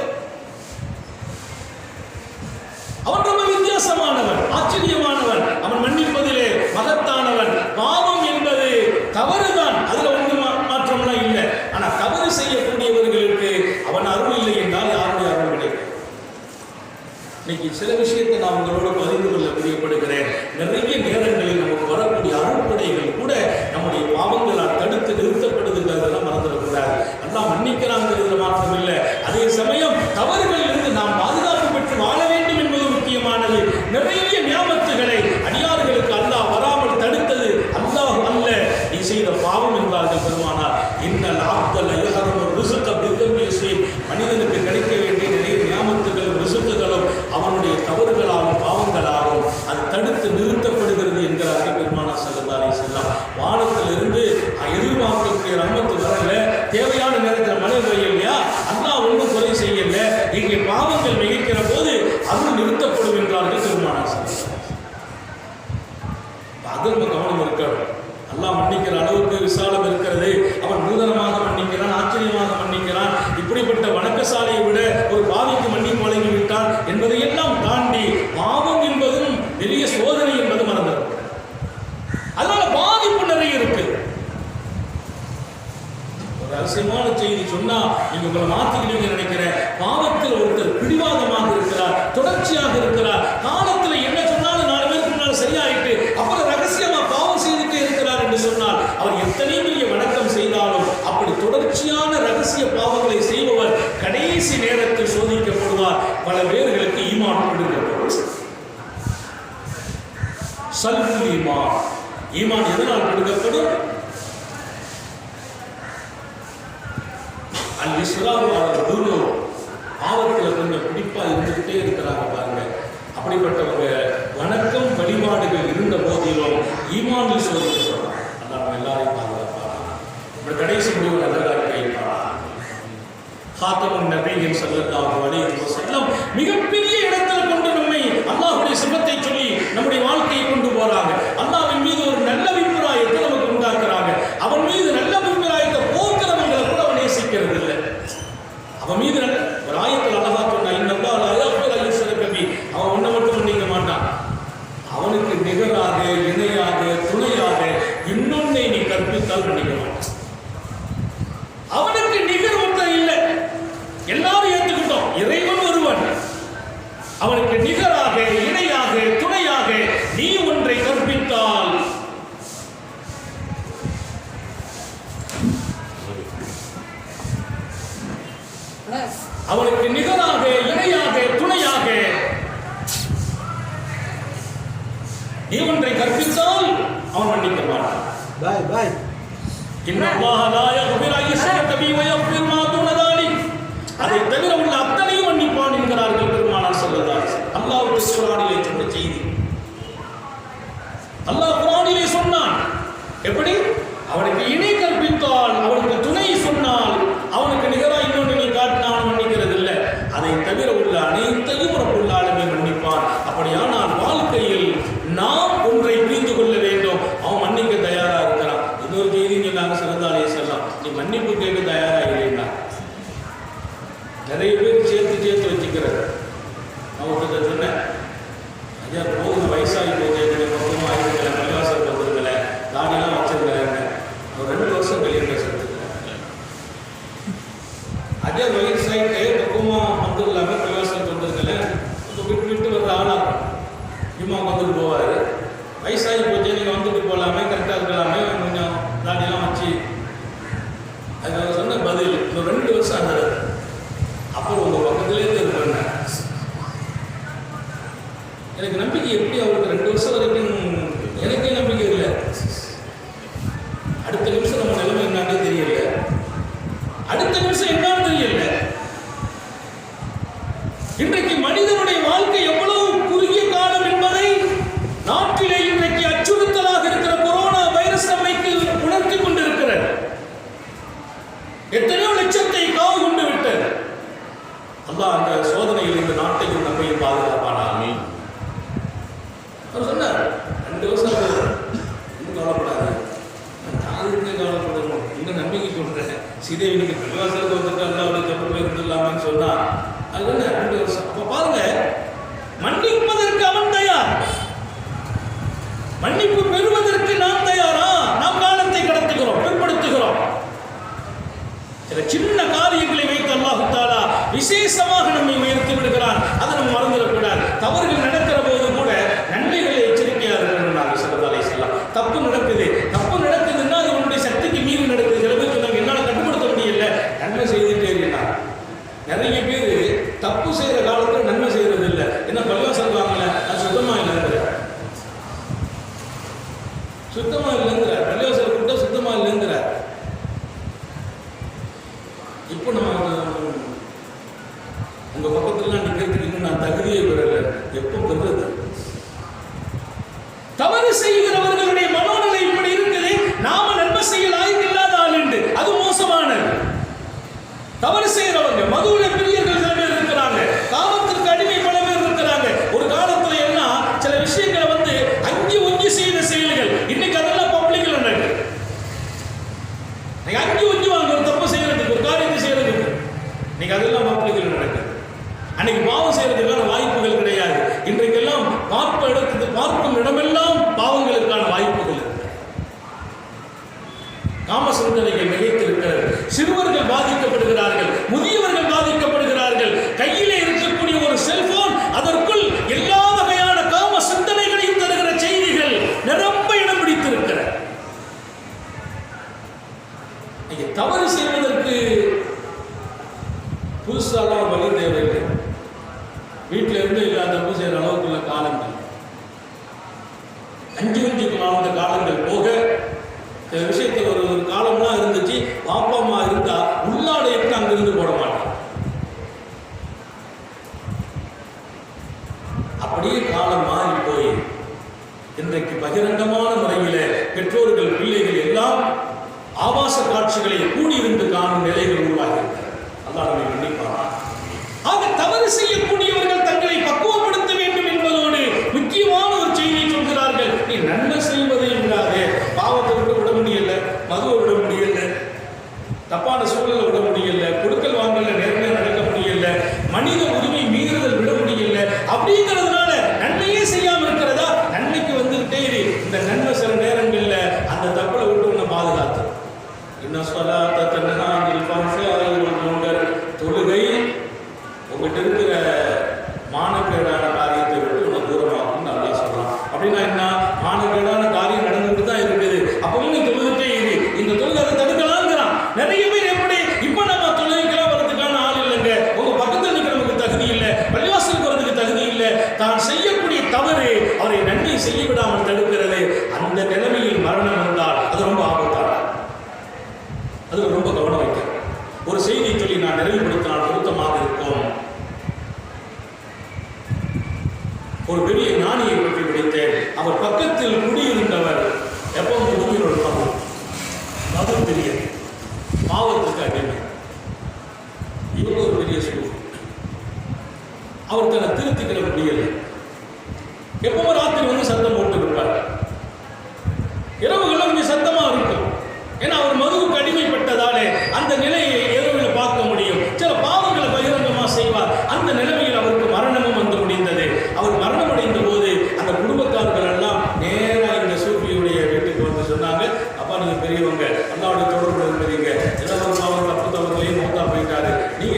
அவன் ரொம்ப வித்தியாசமானவன், ஆச்சரியமானவன், அவன் மன்னிப்பதிலே மகத்தானவன். பாவம் என்பது தவறுதான், அதுல ஒன்று மாற்றம்லாம் இல்லை. ஆனா தவறு செய்யக்கூடியவர்களுக்கு அவன் அருள் இல்லை என்றால் யாருடைய அருள் கிடைக்கும்? இன்னைக்கு சில விஷயத்தை நான் உங்களோட பகிர்ந்து கொள்ள பிரியப்படுகிறேன். நிறைய நேரங்களில் நமக்கு வரக்கூடிய அருள்படைகள் கூட நம்முடைய பாவங்களால் தடுத்து நிறுத்தப்படுதுங்கிறதெல்லாம் மறந்துடக்கூடாது. எல்லாம் மன்னிக்கிறாங்கிறதுல மாற்றம் இல்லை. அதே சமயம் தவறுகளிலிருந்து நாம் பாதுகாப்பு பெற்று வாழ வேண்டும் என்பது முக்கியமானது. நிறைய ஞாபகத்துகளை அடியார்களுக்கு அல்லாஹ் வராமல் தடுத்தது அல்லாஹ் அல்ல, நீ செய்த பாவம் என்றார்கள் பெருமானார். இன்னல் ஆப்தல் ஐயகரும் ரிசுக்க பித்தமியசே, மனிதனுக்கு கிடைக்க வேண்டிய நிறைய ஞாபகத்துகளும் ரிசுக்குகளும் அவனுடைய தவறுகளாலும் பாவங்களாலும் அது தடுத்து நிறுத்தப்படுகிறது என்கிறார்கள் பெருமானார் ஸல்லல்லாஹு அலைஹி வஸல்லம். வானத்திலிருந்து எதிர்பார்க்கக்கூடிய ரஹ்மத்து வரல, தேவையான நேரத்தில் மழை பெய்யலையா, அல்லாஹ் ஒன்றும் குறை செய்யல, இங்கே பாவங்கள் மிகைக்கிற போது அது நிறுத்தப்படும் என்றார்கள் பெருமானார் ஸல்லல்லாஹு அலைஹி வஸல்லம். அதில் கவனம் இருக்கணும். அல்லாஹ் மன்னிக்கிற அளவுக்கு விசாலம் இருக்கிறது. அவன் நூதனமாக மன்னிக்கிறான், ஆச்சரியமாக மன்னிக்கிறான். இப்படிப்பட்ட வணக்கசாலையை விட ஒரு பாவிக்கு மன்னிப்பு வழங்கி விட்டான் என்பதையெல்லாம் தாண்டி பாவம் என்பதும் பெரிய சோதனை என்பது மறந்துடும். அதனால பாதிப்பு நிறைய இருக்கு. ஒரு அவசியமான செய்தி சொன்னா நீங்க உங்களை மாத்திக்கிட்டீங்க நினைக்கிறேன். பாவத்தில் ஒருத்தர் பிடிவாதமாக இருக்கிறார், தொடர்ச்சியாக இருக்கிறார், காலத்தில் என்ன சொன்னாலும் 4 பேருக்கு முன்னால் சரியாயிட்டு அப்புறம் ரகசியமா பாவம் செய்துட்டே இருக்கிறார் என்று சொன்னால் அவர் எத்தனை பெரிய வணக்கம் செய்தாலும் அப்படி தொடர்ச்சியான ரகசிய பாவங்களை செய்பவர் கடைசி நேரத்தில் சோதிக்கப்படுவார். பல பேர்களுக்கு ஈமான் கொடுக்கப்படும். சல்புல் ஈமான், ஈமான் எதனால் கொடுக்கப்படும்? அல் இஸ்லாம் குரு பாவத்தில் கொஞ்சம் பிடிப்பா இருந்துகிட்டே இருக்கிறாங்க பாருங்க. அப்படிப்பட்டவங்க வணக்கம் வழிபாடுகள் இருந்த போதிலும் ஈமானில் சோதிக்கப்படுறாங்க. அல்லாஹ் எல்லாரையும் பாதுகாப்பாங்க. இப்படி கடைசி முடிவு நல்லதாக கைப்பாங்க. காத்தமுன் நபியின் ஸல்லல்லாஹு அலைஹி வஸல்லம் மிகப்பெரிய இடத்துல கொண்டு நம்மை அல்லாஹ்வுடைய சிபத்தை சொல்லி நம்முடைய வாழ்க்கையை கொண்டு போறாங்க. அல்லாஹ்வின் மீது ஒரு நல்ல அபிப்பிராயத்தை நமக்கு உண்டாக்குறாங்க. அவன் மீது நல்ல அபிப்பிராயத்தை போக்குறவங்களை கூட அவன் நேசிக்கிறது இல்லை. அவன் மீது ஒரு ஆயத்தில் அழகா சொன்னா, இன்னல்லாஹ் லா யக்ஃபிரு அன் யுஷ்ரக பிஹி, அவன் ஒன்றை மட்டும் மன்னிக்க மாட்டான், அவனுக்கு நிகராக இணையாக துணையாக இன்னொன்னை நீ கற்பித்தால் மன்னிக்க மாட்டான். அவனுக்கு நிகர் ஒன்றை இல்லை, எல்லாரும் ஏற்றுக்கிட்டோம், இறைவன் ஒருவன். அவனுக்கு நிகராக இணையாக துணையாக நீ ஒன்றை கற்பித்தால் அவனுக்கு நிகராக இணையாக துணையாக நீ ஒன்றை கற்பித்தால் அவன் மன்னிக்க மாட்டான். அதை தவிர உள்ள அத்தனையும் மன்னிப்பான் என்கிறார்கள் பெருமானார் ஸல்லல்லாஹு அலைஹி வஸல்லம். அல்லாஹ் குர்ஆனிலே சொன்ன செய்தி. அல்லாஹ் குர்ஆனிலே சொன்னான். எப்படி? அவனுக்கு இணை கற்பித்தால், அவனுக்கு துணை சொன்னால், அவனுக்கு நிகராக இன்னொன்று நீ காட்டினால் மன்னிக்கிறது இல்லை. அதை தவிர உள்ள அனைத்தையும் ரப்புல் ஆலமீன் மன்னிப்பான். அப்படியானால் வாழ்க்கையில் நாம் ஒன்றை புரிந்து கொள்ள வேண்டும், அவன் மன்னிக்க தயாரா இருக்கிறான். இன்னொரு செய்தி சொன்னாங்க ஸல்லல்லாஹு அலைஹி வஸல்லம், நீ மன்னிப்பு கேட்க தயாரா இல்லைன்னா நிறைய பேர் சேர்த்து வச்சுக்கிறது. நான் ஒருத்தர் சொன்னேன், ஐயா போகுது வயசாகி போகுது, மொத்தமாக ஆயிரங்களை பள்ளிவாசல் வந்துருங்களேன், தாடியெல்லாம் வச்சிருக்கிறேன். அப்படியே வயசாயிட்டு பக்குவமாக வந்து இல்லாமல் பிரகாசம் வந்துருக்கல விட்டு விட்டு வர்ற ஆளாக இம்மா வந்துட்டு போவார். வயசாகி போச்சு, நீங்கள் வந்துட்டு போகலாமே, கரெக்டாக இருக்கலாமே, கொஞ்சம் தாண்டியெல்லாம் வச்சு அது அவர் சொன்ன பதில் இன்னும் 2 வருஷம் ஆனார். அப்போ உங்கள் பக்கத்துலேருந்து இருப்பேன். எனக்கு நம்பிக்கை எப்படி அவருக்கு 2 வருஷம் வரைக்கும் எனக்கே நம்பிக்கை இல்லை. அடுத்த நிமிஷம் நம்ம நிலைமை என்னன்னு தெரியல, அடுத்த நிமிஷம் என்னன்னு தெரியல. இன்றைக்கு மனிதனுடைய வாழ்க்கை எவ்வளவு குறுகிய காலம் என்பதை நாட்டிலே இன்றைக்கு அச்சுறுத்தலாக இருக்கிற கொரோனா வைரஸ் நம்மைக்கு உணர்த்தி கொண்டிருக்கிறது. எத்தனையோ லட்சத்தை காவு கொண்டு விட்டது. அல்லாஹ் அந்த சோதனையில் இந்த நாட்டையும் நம்மையும் பாதுகாப்பானாமே. அவர் சொன்னார் 2 வருஷம் இன்னும் கவலைப்படாது, நான் கவலைப்படணும், இன்னும் நம்பிக்கை சொல்றேன். சீதேவிக்கு பிரகாசத்துக்கு வந்துட்டு அல்லாவுடைய தப்பு இருந்துடலாமான்னு சொன்னா அது 2 வருஷம். அப்ப பாருங்க, மன்னிப்பதற்கு அவன் தயார், மன்னிப்பு பெறுவதற்கு நாம் தயாரா? நாம் காலத்தை கடத்துகிறோம், பிற்படுத்துகிறோம். சில சின்ன காரியங்களை வைத்து அல்லாஹ் தஆலா விசேஷமாக நம்மை உயர்த்தி விடுகிறான். அதை நம்ம மறந்துடக்கூடாது. தவறுகள் நடக்கிற போது கூட நன்மைகளை எச்சரிக்கையாக இருக்கணும். நாங்கள் ஸல்லல்லாஹு அலைஹி வஸல்லம் தப்பு நடக்குதுன்னா அது உன்னுடைய சக்திக்கு மீறி நடக்குது. சில பேர் சொன்னாங்க என்னால் கட்டுப்படுத்த முடியல, நன்மை செய்துட்டே இருந்தாங்க. நிறைய பேர் தப்பு செய்கிற காலத்தில் நன்மை செய்யறது இல்லை. என்ன பல்வா சொல்லுவாங்களே, அது சுத்தமாக இல்லைங்கிறார், சுத்தமாக இல்லைங்கிறார், பள்ளிவாசல் கூப்பிட்டா சுத்தமாக இல்லைங்கிறார். இப்போ நம்ம உங்க பக்கத்துல நிக்கிறதுக்கு நான் தகுதியை பெறல, எப்போ பெறுறது? தவறு செய்கிறவர்களுடைய மனோநிலை இப்படி இருக்குது. நாம நன்மை செய்ய லாய்க்கு இல்லாத ஆள் உண்டு, அது மோசமானது. தவறு செய்கிறவங்க மதுவுல பிரியர்கள் சில பேர் இருக்கிறாங்க, காமத்திற்கு அடிமை பல பேர் இருக்கிறாங்க. ஒரு காலத்துல எல்லாம் சில விஷயங்களை வந்து அங்கி ஒங்கி செய்த செயல்கள், இன்னைக்கு அதெல்லாம் பப்ளிக்ல நடக்குது. அங்கி ஒங்கி வாங்க ஒரு தப்பு செய்யறதுக்கு, ஒரு காரியத்தை செய்யறதுக்கு, இன்னைக்கு அதெல்லாம் பப்ளிக்ல நடக்குது. அன்னைக்கு பாவம் செய்யறதுக்கான வாய்ப்புகள் கிடையாது. இன்றைக்கெல்லாம் பார்க்கும் இடமெல்லாம் பாவங்களுக்கான வாய்ப்புகள் இருக்கு. காம சிந்தனைகள் மிகைத்திருக்கிறது. சிறுவர்கள் பாதிக்கப்படுகிறார்கள், முதியவர்கள் பாதிக்கப்படுகிறார்கள். கையிலே இருக்கக்கூடிய ஒரு செல்போன், அதற்குள் எல்லா வகையான காம சிந்தனைகளையும் தருகிற செய்திகள் நிரம்ப இடம் பிடித்திருக்கிறது. தவறு செய்வதற்கு புதுசாக வழி தேவையில்லை. வீட்டில இருந்து இல்லாத தப்பு செய்கிற அளவுக்குள்ள காலங்கள், 5 வாழ்ந்த காலங்கள் போக சில விஷயத்தில் ஒரு காலம்லாம் இருந்துச்சு. பாப்பா அம்மா இருந்தா உள்ளாடை எடுத்து அங்கிருந்து போட மாட்டான். அப்படியே காலம் மாறி போய் இன்றைக்கு பகிரங்கமான முறையில் பெற்றோர்கள் பிள்ளைகள் எல்லாம் ஆபாச காட்சிகளை கூடியிருந்து காணும் நிலைகள் உருவாகின்றன. அல்லாஹ் நம்மை மன்னிப்பான். ஆக தவறு செய்யக்கூடியவர்கள் தங்களை பக்குவப்படுத்த வேண்டும் என்பதோடு முக்கியமான ஒரு செய்தியை சொல்கிறார்கள். நீ நன்மை செய்வதை விடாதே. பாவத்தை விட முடியல, மதுவை விட முடியல, தப்பான சூழலை விட முடியல, கொடுக்கல் வாங்கல நேர்மையாக நடக்க முடியல, மனித உரிமை மீறுதல் விட முடியல. அப்படிங்கிறதுனால நன்மையே செய்யாம இருக்கிறதா? நன்மைக்கு வந்துகிட்டே இரு. இந்த நன்மை சில நேரங்களில் அந்த தப்பலை விட்டு உன்னை பாதுகாத்து. தொழுகை உங்ககிட்ட இருக்கிற மானக்கேடான காரியத்தை விட்டு உன்னை தூரமாகும் நல்லா சொல்லலாம். அப்படின்னா என்ன? மானக்கேடான காரியம் நடந்துட்டு தான் இருக்குது, அப்பவும் நீ தொழுதுட்டே இரு. இந்த தொழுகை அதை தடுக்கலாங்கிறான். நிறைய பேர் எப்படி இப்ப நம்ம தொழுகைக்கெல்லாம் வரதுக்கான ஆள் இல்லைங்க, உங்க பக்கத்தில் நிற்கிறவங்களுக்கு தகுதி இல்லை, பள்ளிவாசலுக்கு வரதுக்கு தகுதி இல்லை, தான் செய்யக்கூடிய தவறு அவரை நன்மை செய்ய விடாமல் தடுக்கிறது. அந்த நிலைமையில் மரணம் வந்தால் அது ரொம்ப ஆபத்தான, அது ரொம்ப கவனம் வைக்க. ஒரு செய்தி சொல்லி நான் நிறைவுபடுத்தினால் பொருத்தமாக இருக்கும். ஒரு பெரிய ஞானியை பற்றி படித்தேன். அவர் பக்கத்தில் குடியிருந்தவர் எப்பவும் முதுமையோடு மது தெரிய பாவத்துக்கு அடிமை. இவங்க ஒரு பெரிய சூழ். அவர் தன்னை திருத்திக்கிற முடியலை. எப்பவும் ராத்திரி வந்து சத்தம் போட்டு இருப்பார். இரவுகளும் கொஞ்சம் சத்தமா இருக்கும். ஏன்னா அவர் மதுவுக்கு அடிமைப்பட்டதாலே அந்த நிலையை இரவில் பார்க்க முடியும். சில பாவங்களை பகிரங்கமாக செய்வார். அந்த நிலைமையில் அவருக்கு மரணமும் வந்து முடிந்தது. அவர் மரணம் அடைந்த போது அந்த குடும்பத்தார்கள் எல்லாம் நேராக இந்த சூஃபியுடைய வீட்டுக்கு வந்து சொன்னாங்க, அப்பா நீங்க பெரியவங்க, அல்லாவுடைய தொடர்பு இருக்கிறீங்க, இளவரசு அவர் தப்பு தவறுலையும் மௌத்தா போயிட்டாரு, நீங்க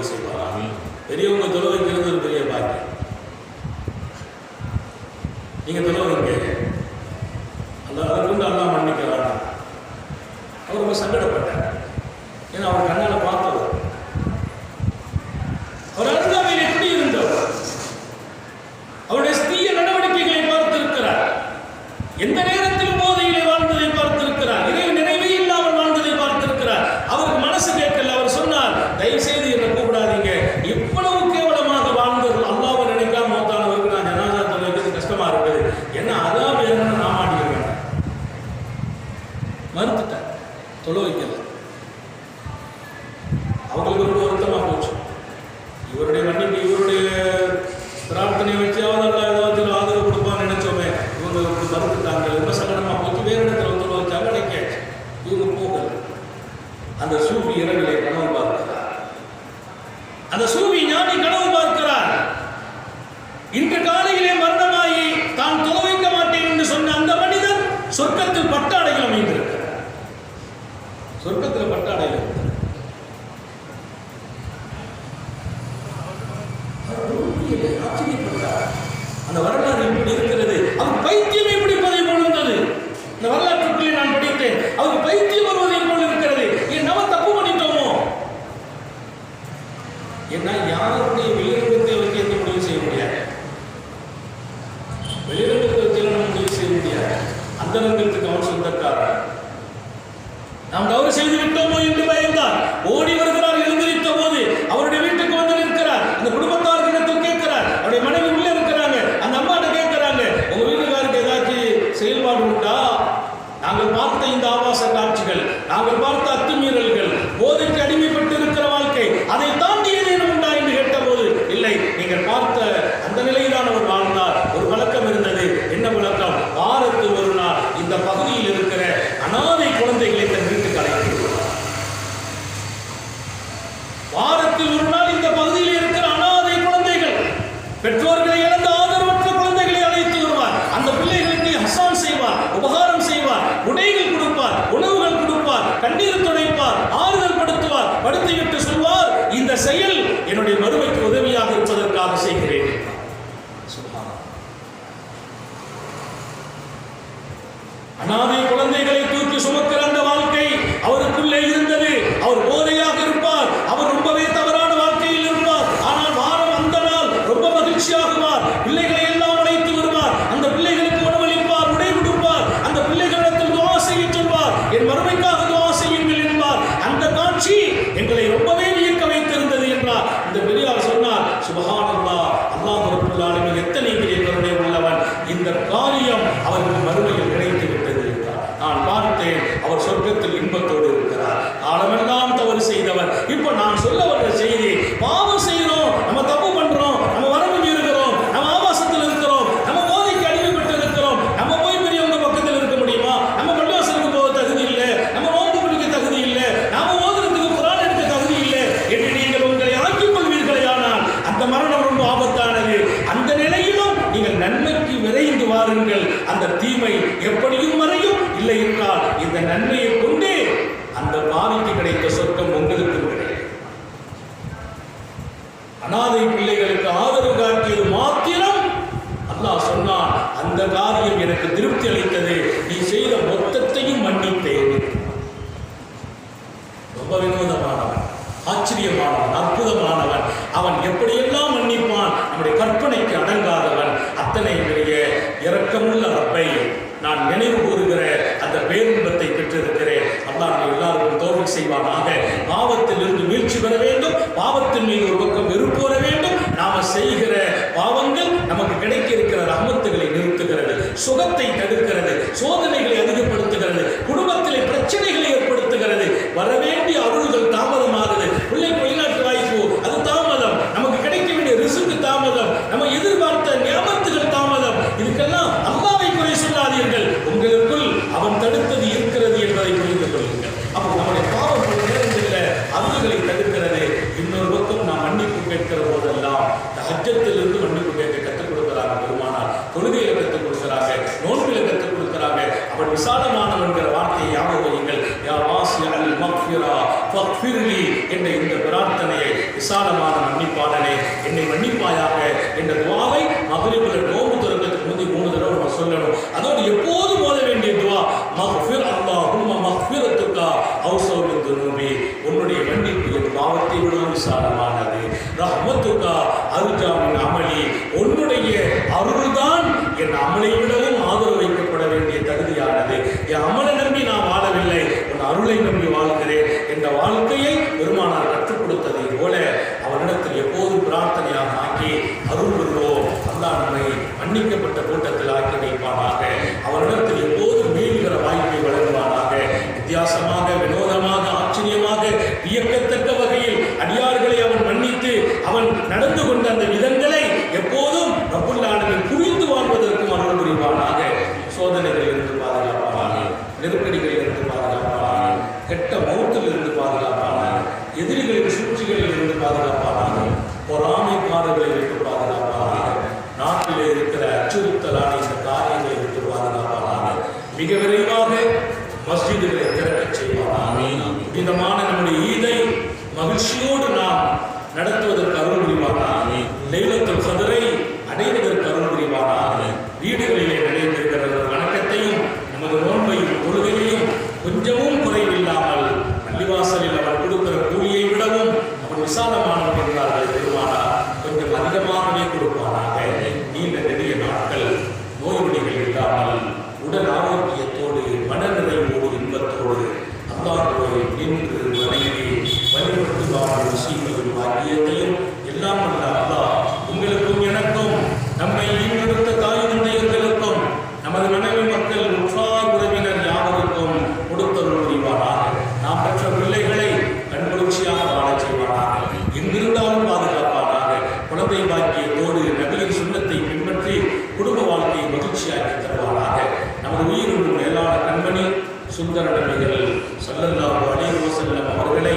உதவி செய்வார். பெரியவங்க தொலை வைக்கிறது ஒரு பெரிய பாக்கியம். நீங்க தொலை வைங்க, அதுக்கு அல்லா மன்னிக்கிறார். அவர் ரொம்ப சங்கடப்பட்டார். ஏன்னா அவர் கண்ணால பார்த்தவர், அவர் அருகாமையில் எப்படி இருந்தவர், அவருடைய தீய நடவடிக்கைகளை பார்த்திருக்கிறார். எந்த நேரத்தில் போதையிலே வாழ்ந்ததை பார்த்திருக்கிறார். இறை நினைவே இல்லாமல் வாழ்ந்ததை பார்த்திருக்கிறார். அவருக்கு மனசு கேட்கல. அவர் சொன்னார், தயவு செய்து என்னை கூப்பிடாதீங்க, இவ்வளவு கேவலமாக வாழ்ந்தது அல்லாஹ்வை நினைக்காம மௌத்தானவருக்கு நான் ஜனாஸா தொலை வைக்கிறது கஷ்டமா இருக்குது. ஏன்னா அதான் வேணும்னு நான் மாட்டிக்கிறேன். மறுத்துட்டார், தொலை வைக்கல. அவங்களுக்கு ரொம்ப வருத்தமா போச்சு. இவருடைய மன்னிப்பு, இவருடைய பிரார்த்தனை வச்சாவது அல்ல ஏதாவது ஆதரவு கொடுப்பான்னு நினைச்சோமே, இவங்க மறுத்துட்டாங்க. ரொம்ப சங்கடமா போச்சு. வேறு இடத்துல தொலை வச்சாங்க, நினைக்காச்சு. இவங்க போகல. அந்த சூஃபி இரவிலே கனவு பார்க்கிறார். அந்த சூஃபி ஞானி கனவு பார்க்கிறார். இன்று காலையிலே மரணமாகி தான் தொலை வைக்க மாட்டேன் என்று சொன்ன அந்த மனிதன் சொர்க்கத்தில் பட்டாடையில் அமைந்திருக்கிறார். சொர்க்கத்தில் பட்டாடையில் இருக்கிறார். ஆச்சரியப்பட்டார். அந்த வரலாறு இப்படி இருக்கிறது. அவர் பைத்தியமே பிடிப்பதை போலிருந்தது. இந்த வரலாற்றுக்குள்ளே நான் படித்தேன். அவர் பைத்தியம் வருவதை போல் இருக்கிறது. ஏன் நம்ம தப்பு பண்ணிட்டோமோ? ஏன்னா யாருடைய வெளிரங்கத்தை வச்சு எந்த முடிவு செய்ய முடியாது. வெளிரங்கத்தை வச்சு நம்ம முடிவு செய்ய முடியாது. அந்த ரங்கத்துக்கு அவன் சொந்தக்காரன். நாம் தவறு செய்து விட்டோமோ என்று பயந்தார். ஓடி வருகிறார். எழுந்திருத்த போது அவருடைய வீட்டுக்கு வந்து நிற்கிறார். அந்த குடும்பத்தார்களிடத்தில் கேட்கிறார். அவருடைய மனைவி உள்ளே இருக்கிறாங்க. அந்த அம்மாட்ட கேட்கிறாங்க, உங்க வீட்டுக்காருக்கு ஏதாச்சும் செயல்பாடு உண்டா? நாங்கள் பார்த்த இந்த ஆபாச காட்சிகள், நாங்கள் பார்த்த அத்துமீறல்கள், போதைக்கு அடிமைப்பட்டு இருக்கிற வாழ்க்கை, அதை தாண்டி ஏதேனும் உண்டா என்று கேட்டபோது, இல்லை, நீங்கள் பார்த்த அந்த நிலையில்தான் அவர் வாழ்ந்தார். ஒரு வழக்கம் இருந்தது. என்ன வழக்கம்? வாரத்தில் ஒரு நாள் இந்த பகுதியில் இருக்கிற அனாதை குழந்தைகளை தன் வீட்டுக்கு அழைத்து வருவார். வாரத்தில் ஒரு நாள் இந்த பகுதியில் இருக்கிற அனாதை குழந்தைகள், பெற்றோர்களை இழந்த ஆதரவற்ற குழந்தைகளை அழைத்து வருவார். அந்த பிள்ளைகளுக்கு ஹசான் செய்வார், உபகாரம் செய்வார், உடைகள் கொடுப்பார், உணவுகள் கொடுப்பார், கண்ணீர் துடைப்பார், ஆறுதல் படுத்துவார். படுத்திவிட்டு சொல்வார், இந்த செயல் என்னுடைய மறுமைக்கு உதவியாக இருப்பதற்காக செய்கிறேன். அனாதை குழந்தைகளை தூக்கி சுமக்கிற அந்த வாழ்க்கை அவருக்குள்ளே இருந்தது. அவர் போதையாக இருப்பார். அவர் ரொம்பவே தவறான வாழ்க்கையில் இருப்பார். ஆனால் வாரம் அந்த நாள் ரொம்ப மகிழ்ச்சியாகுவார். பிள்ளைகளை எல்லாம் அழைத்து வருவார். அந்த பிள்ளைகளுக்கு உணவளிப்பார், உடை கொடுப்பார். அந்த பிள்ளைகளிடத்தில் துஆ செய்ய சொல்வார். என் மறுமைக்காக துஆ செய்யுங்கள் என்பார். அந்த காட்சி எங்களை ரொம்பவே வியக்க வைத்திருந்தது என்றார். இந்த பெரியார் சொன்னார், சுப்ஹானல்லாஹ், அல்லாஹ் ரப்பல் ஆலமீன் எத்தனை பெரிய கருணை உள்ளவன். இந்த காரியம் அவருக்கு மறுமையில் கிடைத்து விட்டது. நான் பார்த்தேன், அவர் சொர்க்கத்தில் இன்பத்தோடு இருக்கிறார். காலமெல்லாம் தவறு செய்தவர். இப்போ நான் சொல்ல வந்த செய்தி, பாவம் செய்கிறோம், நம்ம தப்பு பண்றோம், நம்ம வரம்பு மீறுகிறோம், நம்ம ஆபாசத்தில் இருக்கிறோம், நம்ம போதைக்கு அடிமைப்பட்டு இருக்கிறோம். நம்ம போய் பெரியவங்க பக்கத்தில் இருக்க முடியுமா? நம்ம பள்ளிவாசலுக்கு போக தகுதி இல்லை, நம்ம நோன்பு பிடிக்க தகுதி இல்லை, நாம ஓதுறதுக்கு குர்ஆன் எடுக்க தகுதி இல்லை என்று நீங்கள் உங்களை ஆக்கிக் கொள்வீர்களே. ஆனால் அந்த மரணம் ரொம்ப ஆபத்தானது. அந்த நிலையிலும் நீங்கள் நன்மைக்கு விரைந்து வாருங்கள். அந்த தீமை எப்படியும் மறையும். இல்லை என்றால் இந்த நன்மையை கொண்டு அந்த பாவிக்கு கிடைத்த சொர்க்கம் உங்களுக்கு கிடைக்கும். அனாதை பிள்ளைகளுக்கு ஆதரவு காட்டியது மாத்திரம் அல்லாஹ் சொன்னான், அந்த காரியம் எனக்கு திருப்தி அளித்தது, நீ செய்த மொத்தத்தையும் மன்னித்தேன். ரொம்ப வினோதமானவன், ஆச்சரியமானவன், அற்புதமானவன். அவன் எப்படியெல்லாம் மன்னிப்பான், நம்முடைய கற்பனைக்கு அடங்காதவன். அத்தனை பெரிய இரக்கமுள்ள ரப்பை நான் நினைவு கூறுகிற அந்த பேரின்பத்தை பெற்றிருக்கிறேன். அல்லாஹ் எல்லாருக்கும் தௌஃபீக் செய்வானாக. பாவத்தில் இருந்து மீட்சி பெற வேண்டும். பாவத்தின் மீது ஒரு பக்கம் வெறுப்பு வர வேண்டும். நாம செய்கிற பாவங்கள் நமக்கு கிடைக்க இருக்கிற ரஹ்மத்துகளை நிறுத்துகிறது, சுகத்தை தடுக்கிறது, சோதனைகளை அதிகப்படுத்துகிறது, குடும்பத்திலே பிரச்சனைகளை ஏற்படுத்துகிறது. வரவேண்டிய அருள்கள் தாமதமாகுது. பிள்ளைக்கு வெளிநாட்டு வாய்ப்பு, அது தாமதம். நமக்கு கிடைக்க வேண்டிய ரிஸ்க் தாமதம். நம்ம எதிர்பார்த்த நியாமத்துகள் தாமதம். இதுக்கெல்லாம் அல்லாஹ்வை குறை சொல்லாதீர்கள். உங்களுக்குள் அவன் தடுத்தது இருக்கிறது என்பதை புரிந்து கொள்ளுங்கள். அப்போ நம்முடைய பாவம் பல நேரங்களில் அருள்களை தடுக்கிறது. இன்னொரு பக்கம் நாம் மன்னிப்பு கேட்கிற போதெல்லாம் தஹஜ்ஜத்திலிருந்து மன்னிப்பு கேட்க கற்றுக் கொடுக்கிறாங்க பெருமானார். தொழுகையில கற்றுக் கொடுக்கிறாங்க, நோன்பில கற்றுக் கொடுக்கிறாங்க. அவன் விசாலமானவன்கிற வார்த்தையை ஞாபகம் வையுங்கள். யா வாஸிஅல் மக்ஃபிரா ஃபக்ஃபிர்லி என்ற இந்த பிரார்த்தனையை விசாலமான மன்னிப்பாளனே என்னை மன்னிப்பாயாக என்ற துவாவை மகரிபுல நோம்பு துறக்கிறதுக்கு முந்தி 3 தடவை நம்ம சொல்லணும். அதோடு எப்போது போத வேண்டிய துவா மக்ஃபிர் அல்லாஹும்ம மக்ஃபிரத்துக்கா அவ்ஸௌ மின் துனூபி, உன்னுடைய மன்னிப்பு என் பாவத்தை விட விசாலமானது. ரஹ்மத்துக்கா அர்ஜா மின் அமலி, உன்னுடைய அருள்தான் என் அமலை விடவும் ஆதரவு வைக்கப்பட வேண்டிய தகுதியானது. என் அமலை நம்பி நான் வாழவில்லை, உன் அருளை நம்பி வாழ்கிறேன் என்ற வாழ்க்கையை பெருமானார் கற்றுக் கொடுத்ததை போல அவனிடத்தில் எப்போதும் பிரார்த்தனையாக ஆக்கி அருள் பெறுவோம். அல்லாஹ் நம்மை மன்னிக்கப்பட்ட கூட்டத்தில் ஆக்கி வைப்பானாக. அவனிடத்தில் எப்போதும் மீள்கிற வாய்ப்பை வழங்குவானாக. வித்தியாசமாக, வினோதமாக, ஆச்சரியமாக, வியக்கத்தக்க வகையில் அடியார்களை அவன் மன்னித்து அவன் நடந்து கொண்ட அந்த விதங்களை எப்போதும் ரப்புல் ஆலமீன் புரிந்து வாழ்வதற்கும் அருள் புரிவானாக. சோதனைகளில் இருந்து பாதுகாப்பானாக, நெருக்கடிகளில் இருந்து பாதுகாப்பானாக, கெட்ட மௌத்தில் இருந்து பாதுகாப்பானாக, எதிரிகளின் சூழ்ச்சிகளில் இருந்து பாதுகாப்பானாக, பொறாமைக்காரர்களை விட்டு பாதுகாப்பானாக, நாட்டிலே இருக்கிற அச்சுறுத்தலான இந்த காரியங்களை விட்டு பாதுகாப்பானாக. மிக விரைவாக மஸ்ஜிதுகளை திறக்கச் செய்வானாக. விதமான நம்முடைய ஈதை மகிழ்ச்சியோடு நாம் நடத்துவதற்கு அருள் புரிவானாக. லைலத்துல் கத்ரை அடைவதற்கு அருள் புரிவானாக. வீடுகளிலே நடைபெறுகிற வணக்கத்தையும் நமது நோன்பையும் தொழுகையையும் கொஞ்சமும் குறைவில்லாமல் பள்ளிவாசலில் அவன் கொடுக்கிற கூலியை விடவும் அவன் விசாலமானவன் என்றார்கள் பெருமானார். கொஞ்சம் அதிகமாகவே கொடுப்பானாக. நீண்ட நெடிய நாட்கள் நோய்நொடிகள் இல்லாமல் உடல் ஆரோக்கியத்தோடு மனநிறைவோடு இன்பத்தோடு அல்லாஹ்வை நின்று வணங்கி வழிபட்டு வாழும் நசீபையும் பாக்கியத்தையும் எல்லாம் வல்ல அல்லாஹ் உங்களுக்கும் எனக்கும் நம்மை ஈன்றெடுத்த தாய் தந்தையர்களுக்கும் நமது மனைவி மக்கள் உற்றார் உறவினர் யாவருக்கும் கொடுத்தருள் புரிவானாக. நாம் பெற்ற பிள்ளைகளை கண்குளிர்ச்சியாக வாழச் செய்வானாக. எங்கிருந்தாலும் பாதுகாப்பானாக. குழந்தை பாக்கியத்தோடு நபியின் சுன்னத்தை பின்பற்றி குடும்ப வாழ்க்கையை மகிழ்ச்சியாக்கி தருவானாக. நமது உயிரோடு மேலான கண்மணி சுந்தர நபிகள் ஸல்லல்லாஹு அலைஹி வஸல்லம் அவர்களை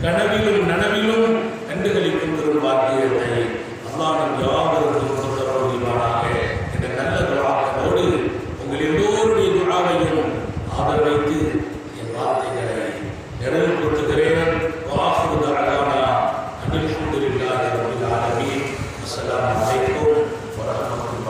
கனவிலும் நனவிலும் கண்டுகளிக்கும் பெரும் பாக்கியத்தை அல்லாஹ் நம் யாவருக்கும் கொடுத்தருள் புரிவானாக. இந்த நல்ல துஆவோடு உங்கள் எல்லோருடைய துஆவையும் ஆதரவைத்து என் வார்த்தைகளை நிறைவுபடுத்துகிறேன். வாஹிரு தஅவானா அனில் ஹம்துலில்லாஹி ரப்பில் ஆலமீன். அஸ்ஸலாமு அலைக்கும் வரஹ்மத்துல்லாஹி